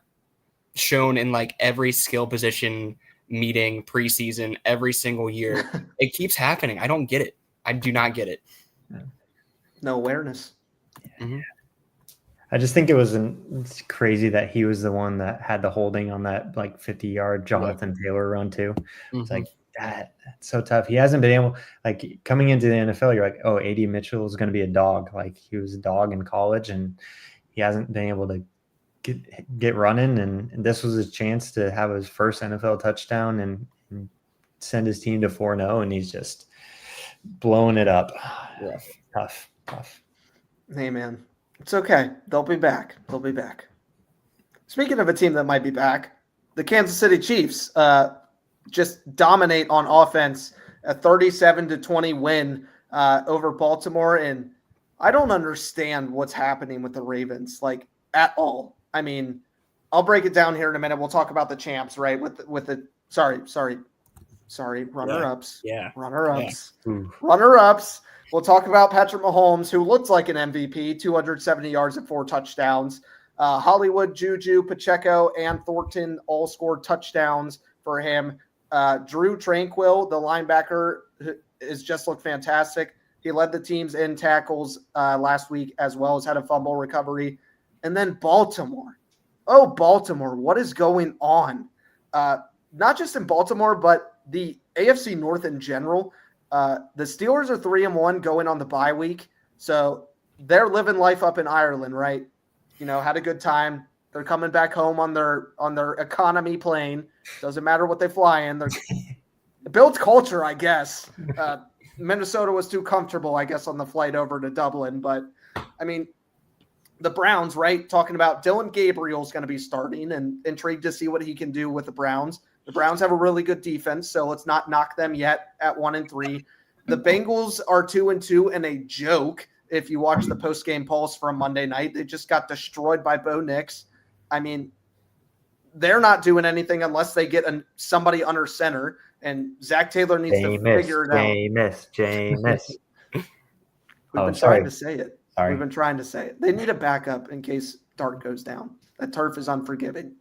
shown in like every skill position meeting preseason every single year? It keeps happening. I don't get it. I do not get it. No awareness. Mm-hmm. I just think it's crazy that he was the one that had the holding on that like 50-yard Jonathan Taylor run too. Mm-hmm. It's like that's so tough. He hasn't been able, like, coming into the NFL, you're like, oh, A.D. Mitchell is going to be a dog. Like, he was a dog in college and he hasn't been able to get running, and this was his chance to have his first NFL touchdown in send his team to 4-0, and he's just blowing it up. Rough. Tough. Hey, man. It's okay. They'll be back. Speaking of a team that might be back, the Kansas City Chiefs just dominate on offense, a 37-20 win over Baltimore. And I don't understand what's happening with the Ravens, like, at all. I mean, I'll break it down here in a minute. We'll talk about the champs, right? With the runner-ups. Yeah. Runner-ups. Yeah. Runner-ups. We'll talk about Patrick Mahomes, who looks like an MVP, 270 yards and 4 touchdowns. Hollywood, Juju, Pacheco, and Thornton all scored touchdowns for him. Drew Tranquil, the linebacker, has just looked fantastic. He led the teams in tackles last week, as well as had a fumble recovery. And then Baltimore. Oh, Baltimore, what is going on? Not just in Baltimore, but the AFC North in general. The Steelers are 3-1 going on the bye week. So they're living life up in Ireland, right? Had a good time. They're coming back home on their economy plane. Doesn't matter what they fly in. It builds culture, I guess. Minnesota was too comfortable, I guess, on the flight over to Dublin. But, I mean, the Browns, right? Talking about Dylan Gabriel's going to be starting, and intrigued to see what he can do with the Browns. The Browns have a really good defense, so let's not knock them yet at 1-3. The Bengals are 2-2 and a joke. If you watch the post-game pulse from Monday night, they just got destroyed by Bo Nix. I mean, they're not doing anything unless they get somebody under center, and Zach Taylor needs to figure it out. Jameis. We've been trying to say it. We've been trying to say it. They need a backup in case Dart goes down. That turf is unforgiving.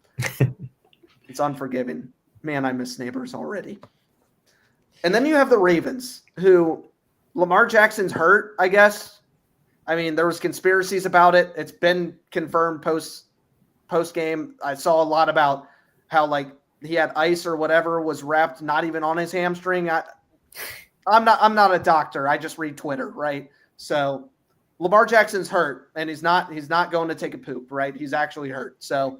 It's unforgiving. Man, I miss Neighbors already. And then you have the Ravens, who Lamar Jackson's hurt, I guess. I mean, there was conspiracies about it. It's been confirmed post-game. I saw a lot about how, like, he had ice or whatever was wrapped not even on his hamstring. I'm not a doctor. I just read Twitter, right? So Lamar Jackson's hurt, and he's not going to take a poop, right? He's actually hurt. So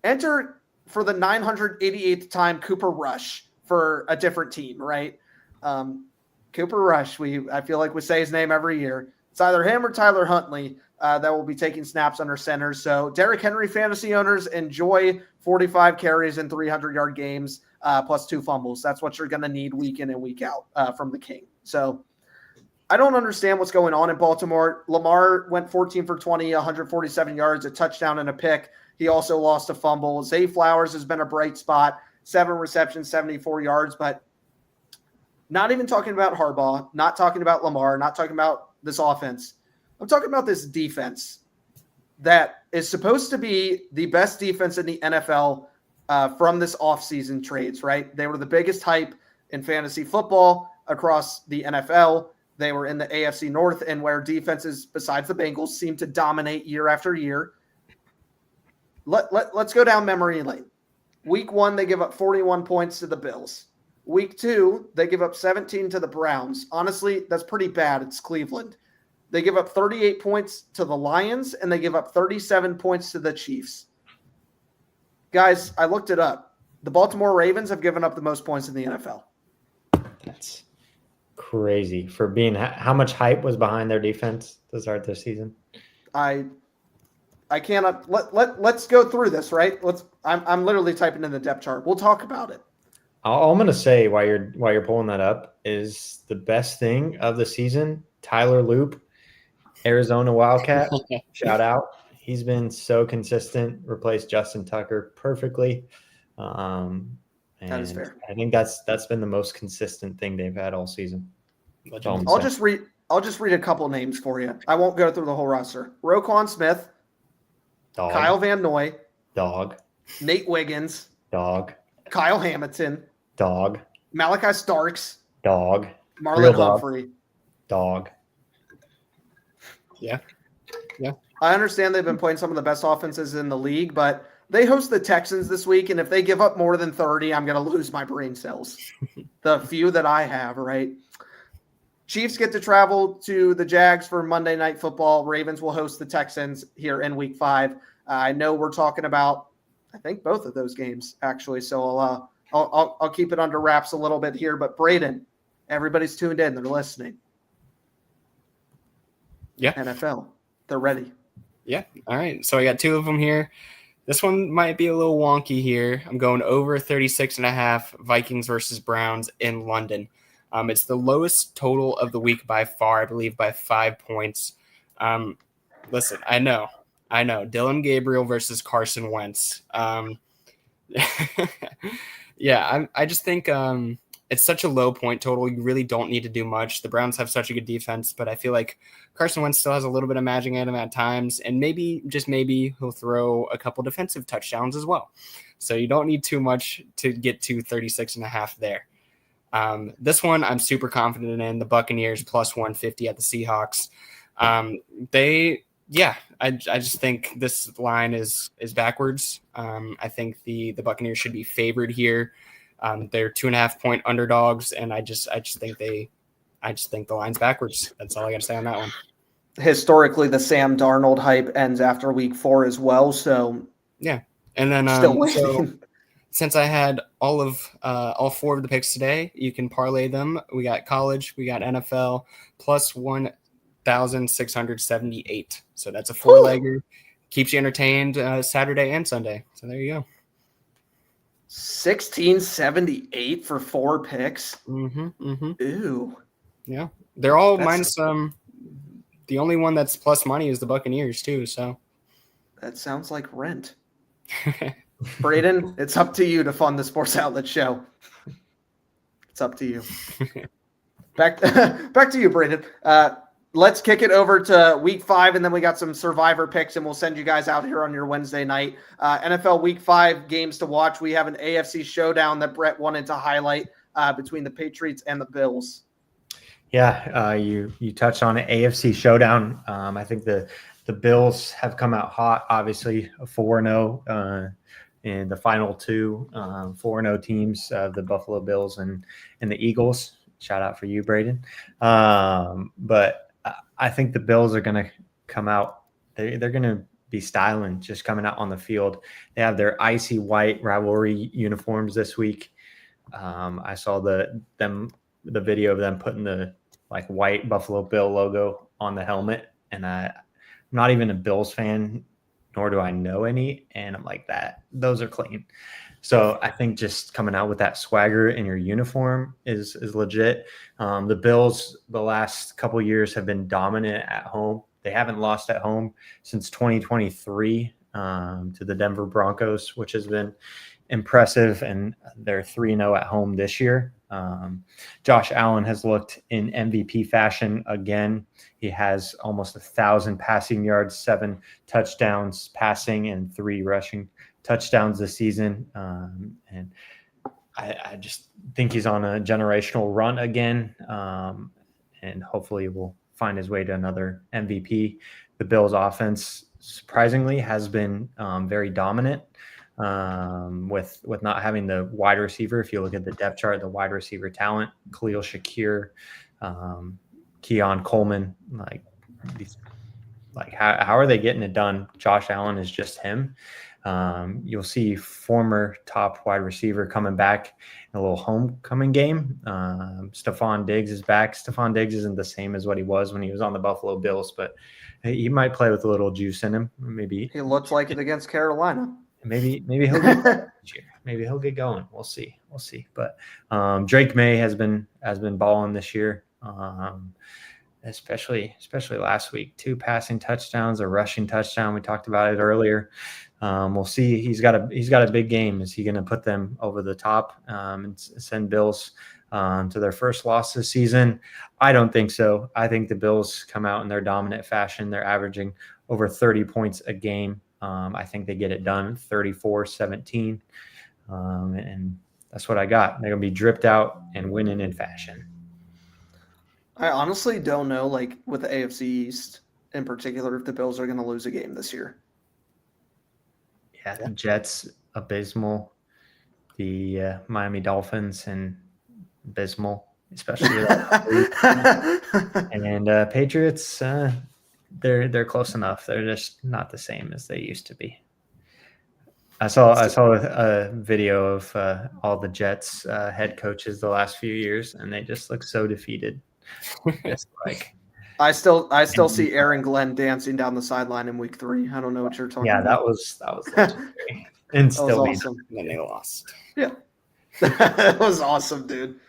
enter for the 988th time Cooper Rush for a different team, right? Cooper Rush, I feel like we say his name every year. It's either him or Tyler Huntley that will be taking snaps under center. So Derrick Henry fantasy owners, enjoy 45 carries and 300-yard games plus 2 fumbles. That's what you're going to need week in and week out from the King. So I don't understand what's going on in Baltimore. Lamar went 14 for 20, 147 yards, a touchdown and a pick. He also lost a fumble. Zay Flowers has been a bright spot, 7 receptions, 74 yards, but not even talking about Harbaugh, not talking about Lamar, not talking about this offense. I'm talking about this defense that is supposed to be the best defense in the NFL from this offseason trades, right? They were the biggest hype in fantasy football across the NFL. They were in the AFC North, and where defenses besides the Bengals seem to dominate year after year. Let's go down memory lane. Week 1, they give up 41 points to the Bills. Week 2, they give up 17 to the Browns. Honestly, that's pretty bad. It's Cleveland. They give up 38 points to the Lions, and they give up 37 points to the Chiefs. Guys, I looked it up. The Baltimore Ravens have given up the most points in the NFL. That's crazy for being how much hype was behind their defense to start this season. I cannot let's go through this, right? I'm literally typing in the depth chart. We'll talk about it. All I'm going to say while you're pulling that up is the best thing of the season, Tyler Loop, Arizona Wildcat. Shout out. He's been so consistent, replaced Justin Tucker perfectly. And that is fair. I think that's been the most consistent thing they've had all season. I'll just read a couple names for you. I won't go through the whole roster. Roquan Smith, Dog. Kyle Van Noy, Dog. Nate Wiggins, Dog. Kyle Hamilton, Dog. Malachi Starks, Dog. Marlon Humphrey, Dog. Yeah. I understand they've been playing some of the best offenses in the league, but they host the Texans this week, and if they give up more than 30, I'm going to lose my brain cells. The few that I have, right? Chiefs get to travel to the Jags for Monday Night Football. Ravens will host the Texans here in Week 5. I know we're talking about, I think, both of those games, actually, so I'll keep it under wraps a little bit here. But Braden, everybody's tuned in. They're listening. Yeah. NFL. They're ready. Yeah. All right. So I got two of them here. This one might be a little wonky here. I'm going over 36.5 Vikings versus Browns in London. It's the lowest total of the week by far, I believe by 5 points. Listen, I know. Dylan Gabriel versus Carson Wentz. Yeah, I just think it's such a low point total. You really don't need to do much. The Browns have such a good defense, but I feel like Carson Wentz still has a little bit of magic in him at times, and maybe, just maybe, he'll throw a couple defensive touchdowns as well. So you don't need too much to get to 36.5 there. This one I'm super confident in. The Buccaneers plus 150 at the Seahawks. I just think this line is backwards. I think the Buccaneers should be favored here. They're 2.5 point underdogs, and I just think the line's backwards. That's all I got to say on that one. Historically, the Sam Darnold hype ends after week 4 as well. So yeah, and then still so since I had all 4 of the picks today, you can parlay them. We got college, we got NFL plus 1,678. So that's a 4-legger. Keeps you entertained Saturday and Sunday. So there you go. 1678 for 4 picks. Ooh. Yeah. They're all minus the only one that's plus money is the Buccaneers too. So that sounds like rent. Braden, it's up to you to fund the Sports Outlet Show. It's up to you. Back to you, Braden. Let's kick it over to week 5, and then we got some survivor picks, and we'll send you guys out here on your Wednesday night. NFL week 5 games to watch. We have an AFC showdown that Brett wanted to highlight between the Patriots and the Bills. Yeah, you touched on an AFC showdown. I think the Bills have come out hot, obviously, 4-0 in the final 2 4-0 teams, the Buffalo Bills and the Eagles. Shout out for you, Braden. But I think the Bills are going to come out. They're going to be styling, just coming out on the field. They have their icy white rivalry uniforms this week. I saw the video of them putting the white Buffalo Bill logo on the helmet, and I'm not even a Bills fan, nor do I know any. And I'm like, those are clean. So I think just coming out with that swagger in your uniform is legit. The Bills, the last couple of years, have been dominant at home. They haven't lost at home since 2023 to the Denver Broncos, which has been impressive. And they're 3-0 at home this year. Josh Allen has looked in MVP fashion again. He has almost 1,000 passing yards, 7 touchdowns passing, and 3 rushing touchdowns this season. And I just think he's on a generational run again. And hopefully will find his way to another MVP. The Bills offense surprisingly has been very dominant with not having the wide receiver. If you look at the depth chart, the wide receiver talent, Khalil Shakir, Keon Coleman, how are they getting it done? Josh Allen is just him. You'll see former top wide receiver coming back in a little homecoming game. Stephon Diggs is back. Stephon Diggs isn't the same as what he was when he was on the Buffalo Bills, but he might play with a little juice in him. Maybe he looks like it against Carolina. Maybe he'll get going. Maybe he'll get going. We'll see. But Drake May has been balling this year. Especially last week, 2 passing touchdowns, a rushing touchdown. We talked about it earlier. We'll see. He's got a big game. Is he going to put them over the top and send Bills to their first loss this season? I don't think so. I think the Bills come out in their dominant fashion. They're averaging over 30 points a game. I think they get it done 34-17. And that's what I got. They're going to be dripped out and winning in fashion. I honestly don't know, with the AFC East in particular, if the Bills are going to lose a game this year. Yeah, the Jets, abysmal. The Miami Dolphins, and abysmal, especially. And Patriots, they're close enough. They're just not the same as they used to be. I saw a video of all the Jets head coaches the last few years, and they just look so defeated. Just like I still see Aaron Glenn dancing down the sideline in week 3. I don't know what you're talking about. that was legendary. And That was still awesome. And then they lost. Yeah. That was awesome, dude.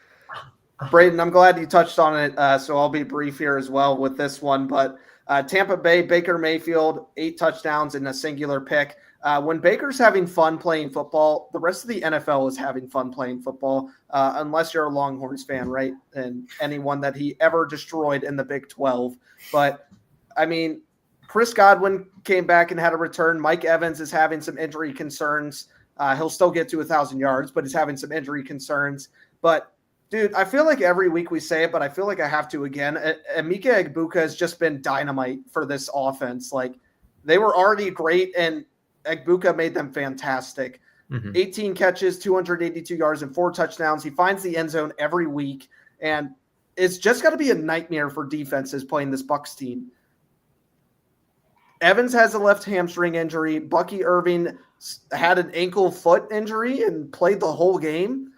Braden, I'm glad you touched on it, so I'll be brief here as well with this one. But Tampa Bay, Baker Mayfield, 8 touchdowns and a singular pick. When Baker's having fun playing football, the rest of the NFL is having fun playing football, unless you're a Longhorns fan, right? And anyone that he ever destroyed in the Big 12. But, I mean, Chris Godwin came back and had a return. Mike Evans is having some injury concerns. He'll still get to 1,000 yards, but he's having some injury concerns. But, dude, I feel like every week we say it, but I feel like I have to again. Emeka Egbuka has just been dynamite for this offense. Like, they were already great, and Egbuka made them fantastic. 18 catches, 282 yards, and 4 touchdowns. He finds the end zone every week, and it's just got to be a nightmare for defenses playing this Bucs team. Evans has a left hamstring injury. Bucky Irving had an ankle foot injury and played the whole game.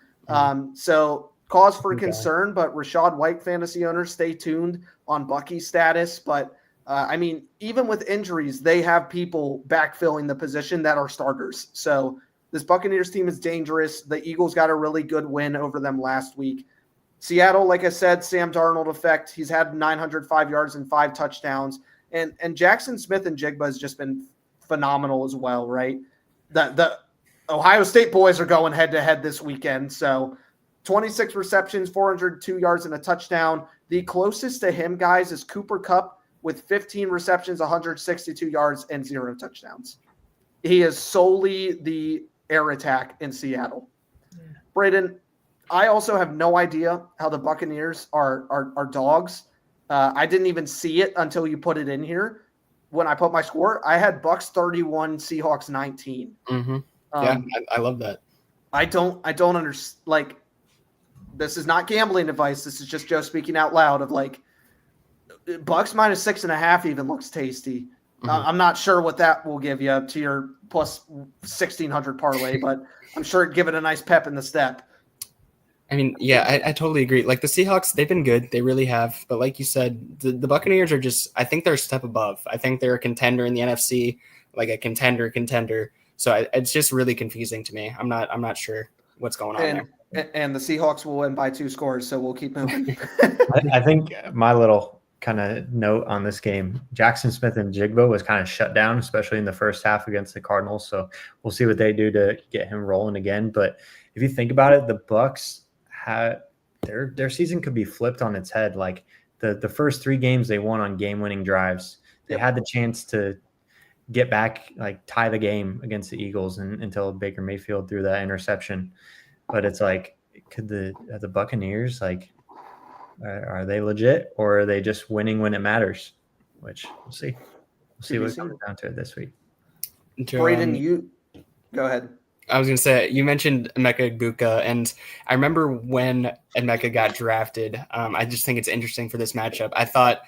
So cause for concern, but Rashad White fantasy owners, stay tuned on Bucky's status. But I mean, even with injuries, they have people backfilling the position that are starters. So this Buccaneers team is dangerous. The Eagles got a really good win over them last week. Seattle, like I said, Sam Darnold effect. He's had 905 yards and 5 touchdowns. And Jackson Smith and Jigba has just been phenomenal as well, right? The Ohio State boys are going head-to-head this weekend. So 26 receptions, 402 yards, and a touchdown. The closest to him, guys, is Cooper Kupp with 15 receptions, 162 yards, and 0 touchdowns. He is solely the air attack in Seattle. Braden, I also have no idea how the Buccaneers are dogs. I didn't even see it until you put it in here. When I put my score, I had Bucs 31, Seahawks 19. I love that. I don't understand. Like, this is not gambling advice. This is just Joe speaking out loud of like, Bucs minus 6.5 even looks tasty. I'm not sure what that will give you to your plus 1,600 parlay, but I'm sure it'd give it a nice pep in the step. I mean, yeah, I totally agree. Like the Seahawks, they've been good. They really have. But like you said, the Buccaneers are just, I think they're a step above. I think they're a contender in the NFC, like a contender. So it's just really confusing to me. I'm not sure what's going on there. And the Seahawks will win by 2 scores, so we'll keep moving. I think my little kind of note on this game, Jackson Smith and Jigba was kind of shut down, especially in the first half against the Cardinals. So we'll see what they do to get him rolling again. But if you think about it, the Bucs had their season could be flipped on its head. Like the first 3 games they won on game-winning drives. They had the chance to get back, like tie the game against the Eagles until Baker Mayfield threw that interception. But it's like, could the Buccaneers, like, are they legit, or are they just winning when it matters? Which we'll see. We'll see what comes down to it this week. Braden, you go ahead. I was going to say, you mentioned Emeka Egbuka, and I remember when Emeka got drafted. I just think it's interesting for this matchup. I thought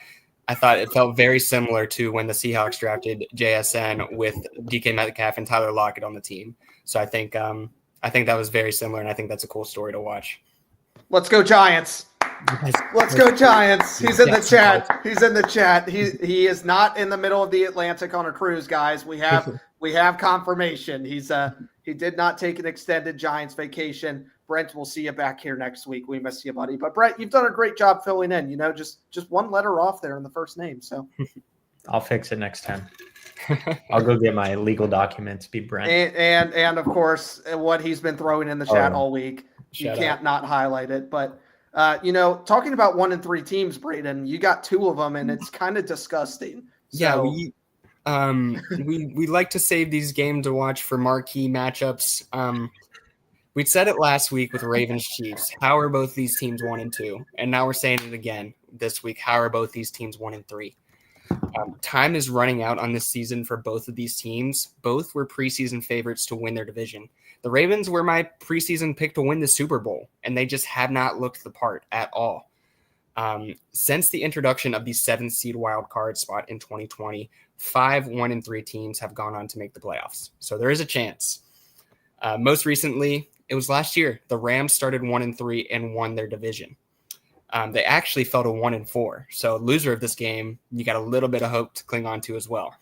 it felt very similar to when the Seahawks drafted JSN with DK Metcalf and Tyler Lockett on the team. So I think that was very similar, and I think that's a cool story to watch. Let's go Giants. Let's go Giants. He's in the chat. He is not in the middle of the Atlantic on a cruise, guys. We have confirmation. He did not take an extended Giants vacation. Brent, we'll see you back here next week. We miss you, buddy. But Brent, you've done a great job filling in. You know, just one letter off there in the first name. So I'll fix it next time. I'll go get my legal documents. Be Brent. And of course, what he's been throwing in the chat all week. You can't not highlight it. But talking about 1 and 3 teams, Braden, you got 2 of them, and it's kind of disgusting. So, we like to save these games to watch for marquee matchups. We said it last week with Ravens Chiefs. How are both these teams 1 and 2? And now we're saying it again this week. How are both these teams 1 and 3? Time is running out on this season for both of these teams. Both were preseason favorites to win their division. The Ravens were my preseason pick to win the Super Bowl, and they just have not looked the part at all. Since the introduction of the 7th seed wild card spot in 2020, 5 1 and 3 teams have gone on to make the playoffs. So there is a chance. Most recently, it was last year. The Rams started 1-3 and won their division. They actually fell to 1-4. So loser of this game, you got a little bit of hope to cling on to as well.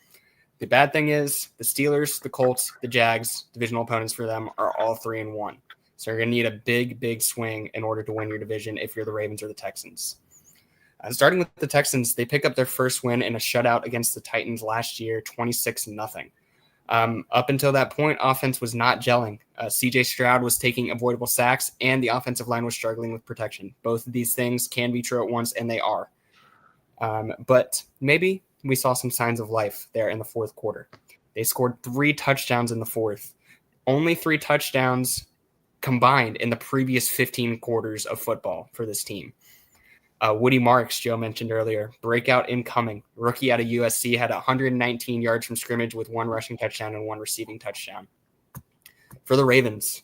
The bad thing is the Steelers, the Colts, the Jags, divisional opponents for them are all 3-1. So you're going to need a big swing in order to win your division if you're the Ravens or the Texans. Starting with the Texans, they pick up their first win in a shutout against the Titans last year, 26-0. Up until that point, offense was not gelling. CJ Stroud was taking avoidable sacks, and the offensive line was struggling with protection. Both of these things can be true at once, and they are. But maybe we saw some signs of life there in the fourth quarter. They scored 3 touchdowns in the fourth. Only 3 touchdowns combined in the previous 15 quarters of football for this team. Woody Marks, Joe mentioned earlier, breakout incoming. Rookie out of USC, had 119 yards from scrimmage with 1 rushing touchdown and 1 receiving touchdown. For the Ravens,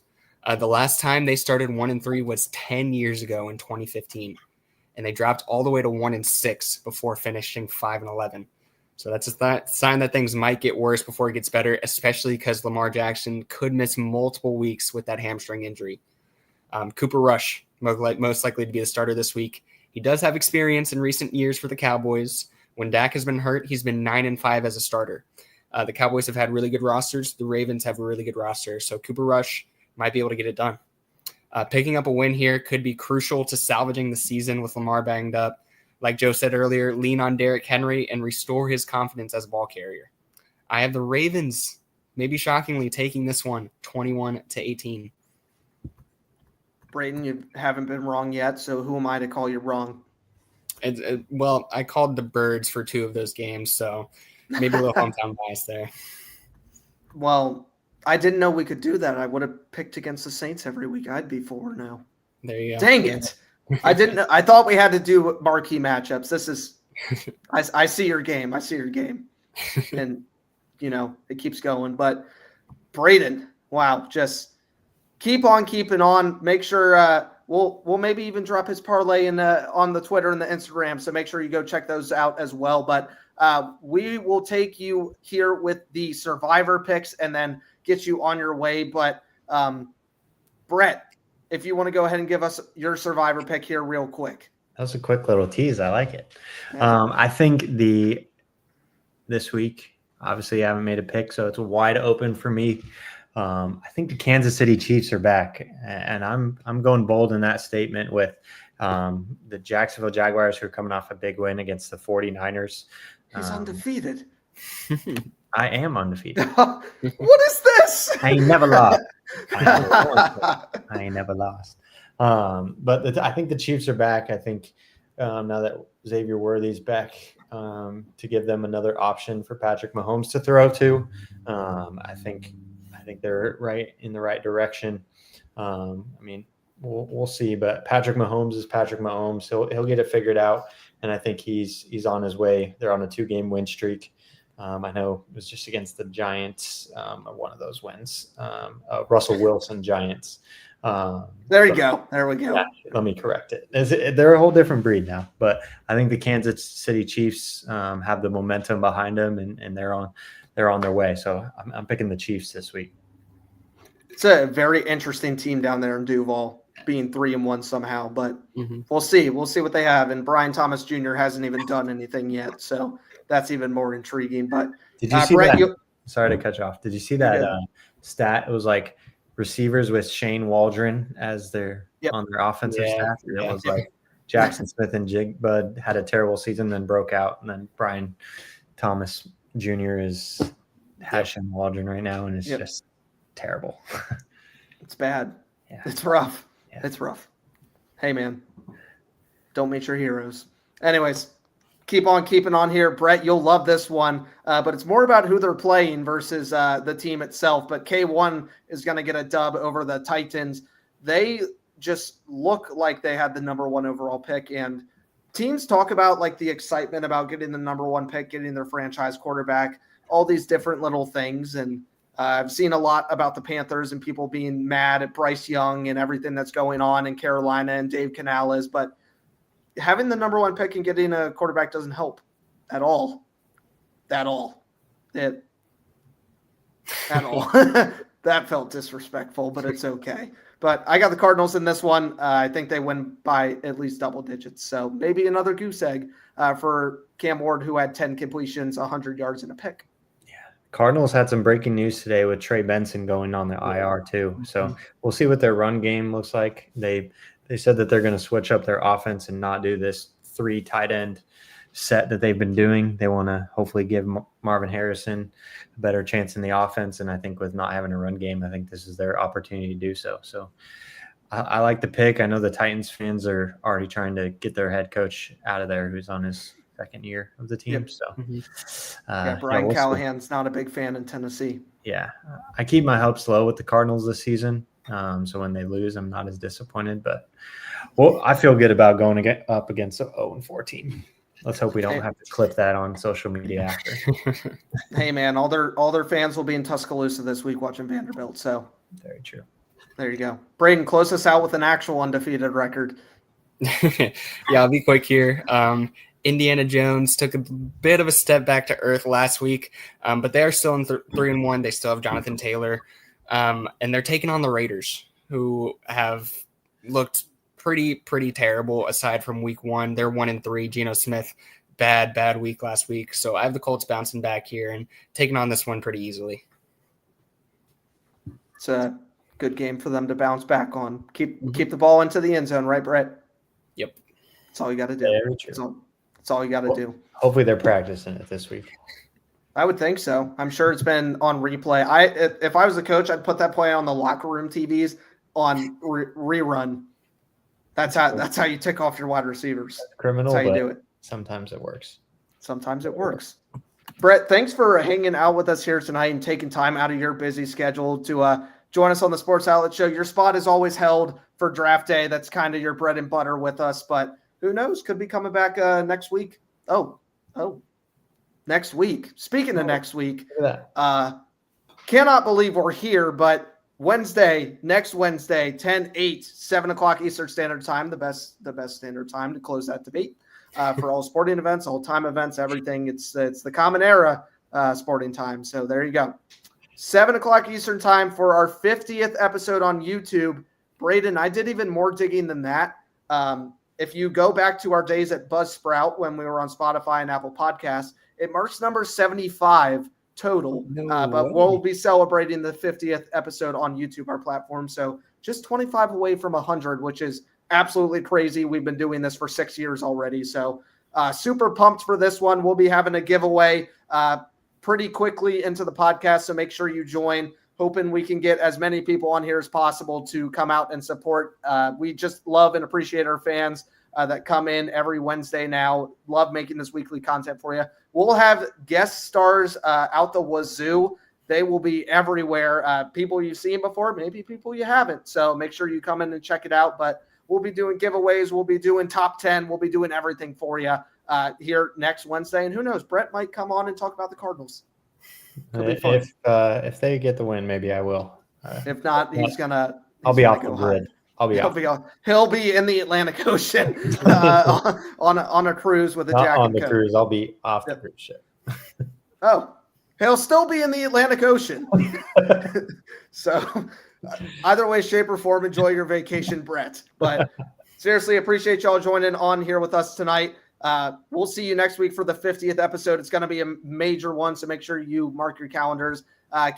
the last time they started 1-3 was 10 years ago in 2015, and they dropped all the way to 1-6 before finishing 5-11. So that's a sign that things might get worse before it gets better, especially because Lamar Jackson could miss multiple weeks with that hamstring injury. Cooper Rush, most likely to be the starter this week. He does have experience in recent years for the Cowboys. When Dak has been hurt, he's been 9-5 as a starter. The Cowboys have had really good rosters. The Ravens have a really good roster. So Cooper Rush might be able to get it done. Picking up a win here could be crucial to salvaging the season with Lamar banged up. Like Joe said earlier, lean on Derrick Henry and restore his confidence as a ball carrier. I have the Ravens, maybe shockingly, taking this one 21-18. Braden, you haven't been wrong yet, so who am I to call you wrong? Well, I called the Birds for 2 of those games, so maybe a little hometown bias there. Well, I didn't know we could do that. I would have picked against the Saints every week. I'd be 4 now. There you go. Dang it. I didn't know. I thought we had to do marquee matchups. This is I see your game. And it keeps going. But Braden, wow, just keep on keeping on. Make sure we'll maybe even drop his parlay on the Twitter and the Instagram. So make sure you go check those out as well. But we will take you here with the survivor picks and then get you on your way. But Brett, if you want to go ahead and give us your survivor pick here real quick. That was a quick little tease. I like it. Yeah. I think this week, obviously I haven't made a pick, so it's wide open for me. I think the Kansas City Chiefs are back, and I'm going bold in that statement with the Jacksonville Jaguars, who are coming off a big win against the 49ers. He's undefeated. I am undefeated. What is this? I ain't never lost. I ain't never lost. But I think the Chiefs are back. I think now that Xavier Worthy's back, to give them another option for Patrick Mahomes to throw to. I think they're right in the right direction. We'll see, but Patrick Mahomes is Patrick Mahomes. He'll get it figured out, and I think he's on his way. They're on a 2-game win streak. I know it was just against the Giants, one of those wins. Russell Wilson Giants. There we go. Yeah, let me correct it. They're a whole different breed now, but I think the Kansas City Chiefs have the momentum behind them, and they're on their way. So I'm picking the Chiefs this week. It's a very interesting team down there in Duval, being 3-1 somehow, but We'll see. We'll see what they have. And Brian Thomas Jr. hasn't even done anything yet, so that's even more intriguing. But did you see Brett, that? Sorry to cut you off. Did you see that stat? It was like receivers with Shane Waldron as on their offensive staff. It was like Jackson Smith and Jig Bud had a terrible season, then broke out, and then Brian Thomas Jr. has Shane Waldron right now, and it's just terrible. It's bad. Yeah. It's rough. Yeah. It's rough. Hey, man, don't meet your heroes. Anyways, keep on keeping on here. Brett, you'll love this one, but it's more about who they're playing versus the team itself. But K1 is going to get a dub over the Titans. They just look like they had the number 1 overall pick, and teams talk about like the excitement about getting the number 1 pick, getting their franchise quarterback, all these different little things. And I've seen a lot about the Panthers and people being mad at Bryce Young and everything that's going on in Carolina and Dave Canales, but having the number 1 pick and getting a quarterback doesn't help at all. At all. That felt disrespectful, but it's okay. But I got the Cardinals in this one. I think they win by at least double digits. So maybe another goose egg for Cam Ward, who had 10 completions, 100 yards, and a pick. Cardinals had some breaking news today with Trey Benson going on the IR too. So we'll see what their run game looks like. They said that they're going to switch up their offense and not do this 3 tight end set that they've been doing. They want to hopefully give Marvin Harrison a better chance in the offense. And I think with not having a run game, I think this is their opportunity to do so. So I like the pick. I know the Titans fans are already trying to get their head coach out of there, who's on his second year of the team. Yep. So Brian Callahan's not a big fan in Tennessee. Yeah. I keep my hopes low with the Cardinals this season. So when they lose, I'm not as disappointed, but I feel good about going up against an 0-4 team. Let's hope we don't have to clip that on social media after. Hey man, all their fans will be in Tuscaloosa this week watching Vanderbilt. So very true. There you go. Braden, close us out with an actual undefeated record. Yeah, I'll be quick here. Indiana Jones took a bit of a step back to earth last week, but they are still in 3-1. They still have Jonathan Taylor, and they're taking on the Raiders, who have looked pretty terrible aside from week 1. They're 1-3. Geno Smith, bad week last week. So I have the Colts bouncing back here and taking on this one pretty easily. It's a good game for them to bounce back on. Keep the ball into the end zone, right, Brett? Yep. That's all you got to do. That's all you got to do. Hopefully they're practicing it this week. I would think so. I'm sure it's been on replay. If I was the coach, I'd put that play on the locker room TVs on rerun. That's how you tick off your wide receivers. That's criminal. That's how you do it. Sometimes it works. Sometimes it works. Brett, thanks for hanging out with us here tonight and taking time out of your busy schedule to join us on the Sports Outlet Show. Your spot is always held for draft day. That's kind of your bread and butter with us, but who knows? Could be coming back next week. Oh, next week. Speaking of next week, cannot believe we're here, but next Wednesday, 10/8, 7 o'clock Eastern Standard Time, the best standard time to close that debate for all sporting events, all time events, everything. It's the common era sporting time. So there you go. 7 o'clock Eastern Time for our 50th episode on YouTube. Braden, I did even more digging than that. If you go back to our days at Buzzsprout when we were on Spotify and Apple Podcasts, it marks number 75 total. But we'll be celebrating the 50th episode on YouTube, our platform. So just 25 away from 100, which is absolutely crazy. We've been doing this for 6 years already. So super pumped for this one. We'll be having a giveaway pretty quickly into the podcast. So make sure you join. Hoping we can get as many people on here as possible to come out and support. We just love and appreciate our fans that come in every Wednesday now. Love making this weekly content for you. We'll have guest stars out the wazoo. They will be everywhere. People you've seen before, maybe people you haven't. So make sure you come in and check it out. But we'll be doing giveaways. We'll be doing top 10. We'll be doing everything for you here next Wednesday. And who knows, Brett might come on and talk about the Cardinals. If they get the win, maybe I will. If not, I'll be off the grid. He'll be in the Atlantic Ocean on a cruise with a not jacket. On the coat. cruise, I'll be off the cruise ship. He'll still be in the Atlantic Ocean. So, either way, shape, or form, enjoy your vacation, Brett. But seriously, appreciate y'all joining on here with us tonight. We'll see you next week for the 50th episode. It's going to be a major one, so make sure you mark your calendars.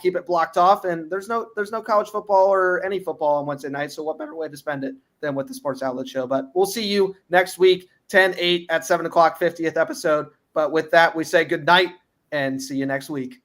Keep it blocked off, and there's no college football or any football on Wednesday night, so what better way to spend it than with the Sports Outlet Show? But we'll see you next week, 10/8 at 7 o'clock, 50th episode. But with that, we say good night and see you next week.